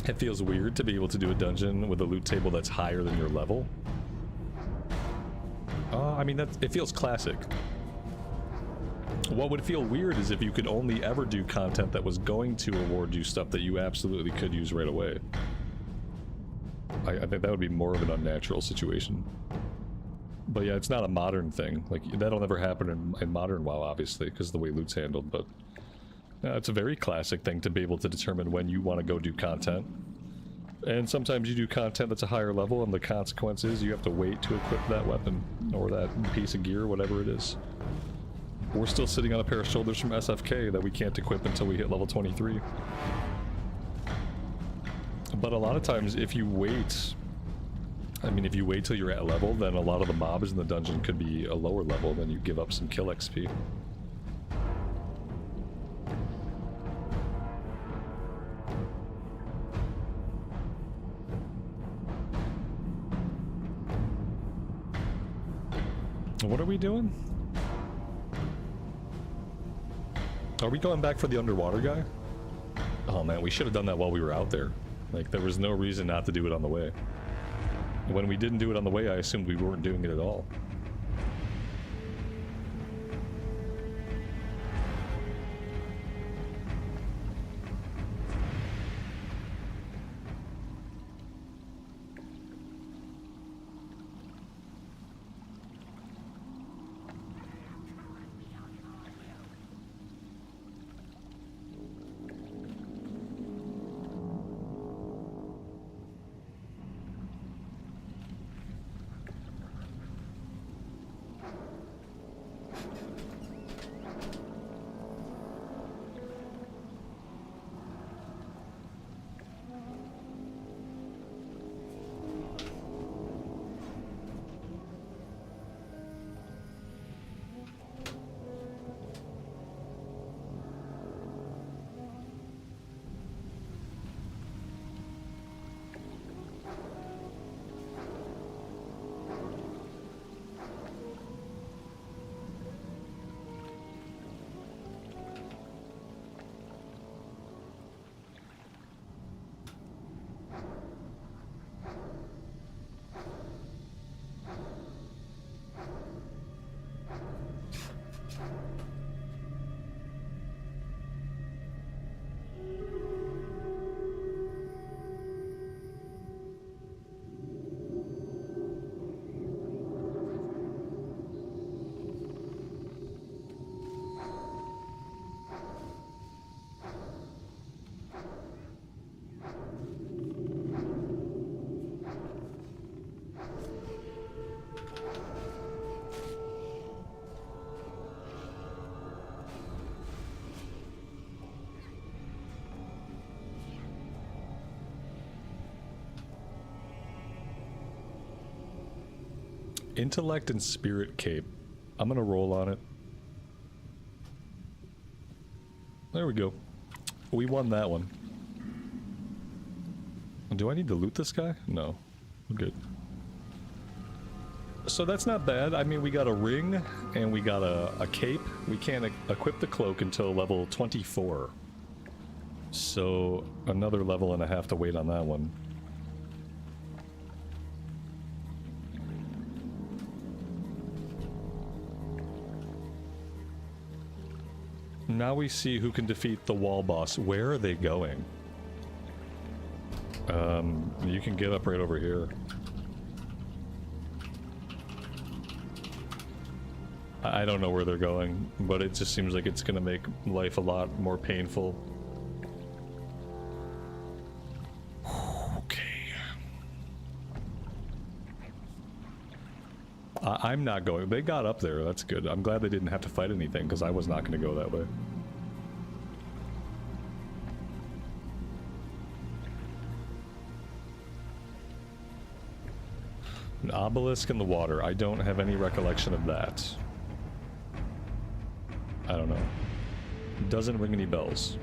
It feels weird to be able to do a dungeon with a loot table that's higher than your level. I mean, it feels classic. What would feel weird is if you could only ever do content that was going to award you stuff that you absolutely could use right away. I think that would be more of an unnatural situation. But yeah, it's not a modern thing. Like, that'll never happen in modern WoW, obviously, because of the way loot's handled, but... it's a very classic thing to be able to determine when you want to go do content. And sometimes you do content that's a higher level, and the consequence is you have to wait to equip that weapon, or that piece of gear, whatever it is. We're still sitting on a pair of shoulders from SFK that we can't equip until we hit level 23. But a lot of times, if you wait... I mean, if you wait till you're at level, then a lot of the mobs in the dungeon could be a lower level, then you give up some kill XP. What are we doing? Are we going back for the underwater guy? Oh man, we should have done that while we were out there. Like, there was no reason not to do it on the way. When we didn't do it on the way, I assumed we weren't doing it at all. Intellect and Spirit Cape. I'm gonna roll on it. There we go. We won that one. Do I need to loot this guy? No. We're good. So that's not bad. I mean, we got a ring and we got a cape. We can't equip the cloak until level 24. So another level and a half to wait on that one. Now we see who can defeat the wall boss. Where are they going? You can get up right over here. I don't know where they're going, but it just seems like it's gonna make life a lot more painful. Okay. I'm not going. They got up there. That's good. I'm glad they didn't have to fight anything, because I was not going to go that way. An obelisk in the water. I don't have any recollection of that. I don't know. Doesn't ring any bells.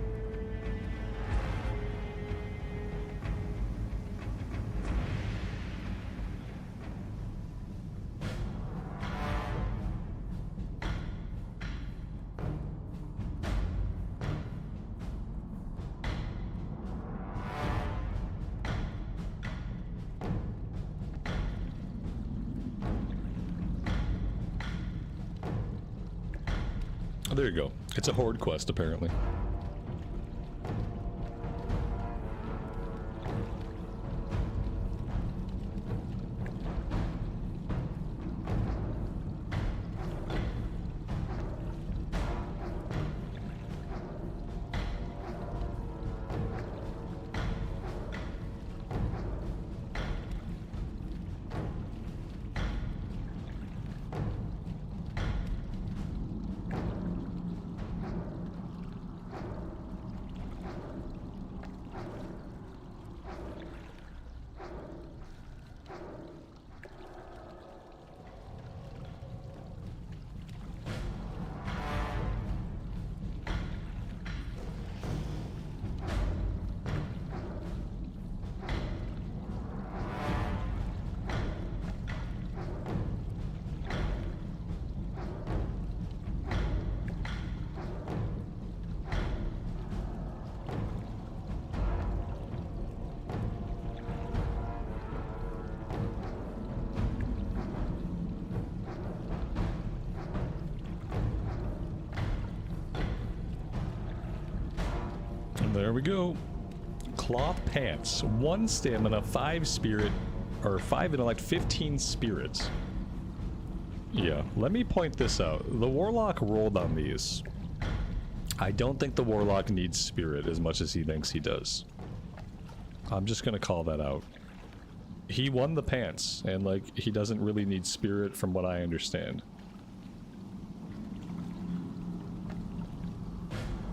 There you go. It's a Horde quest, apparently. There we go. Cloth pants. 1 stamina, 5 spirit, or 5 intellect, 15 spirit. Yeah, let me point this out. The Warlock rolled on these. I don't think the Warlock needs spirit as much as he thinks he does. I'm just gonna call that out. He won the pants, and like, he doesn't really need spirit from what I understand.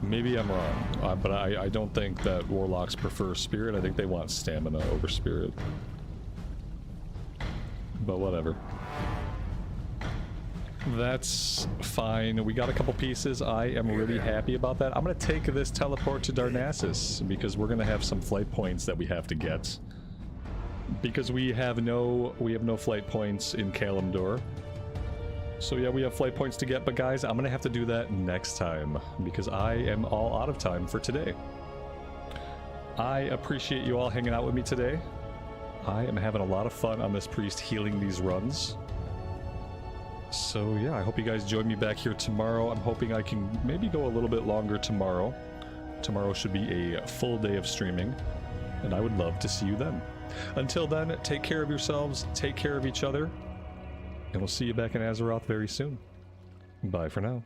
Maybe I'm wrong, but I don't think that Warlocks prefer spirit. I think they want stamina over spirit. But whatever. That's fine. We got a couple pieces. I am really happy about that. I'm going to take this teleport to Darnassus because we're going to have some flight points that we have to get. Because we have no flight points in Kalimdor. So yeah, we have flight points to get, but guys, I'm going to have to do that next time because I am all out of time for today. I appreciate you all hanging out with me today. I am having a lot of fun on this priest healing these runs. So yeah, I hope you guys join me back here tomorrow. I'm hoping I can maybe go a little bit longer tomorrow. Tomorrow should be a full day of streaming, and I would love to see you then. Until then, take care of yourselves, take care of each other, and we'll see you back in Azeroth very soon. Bye for now.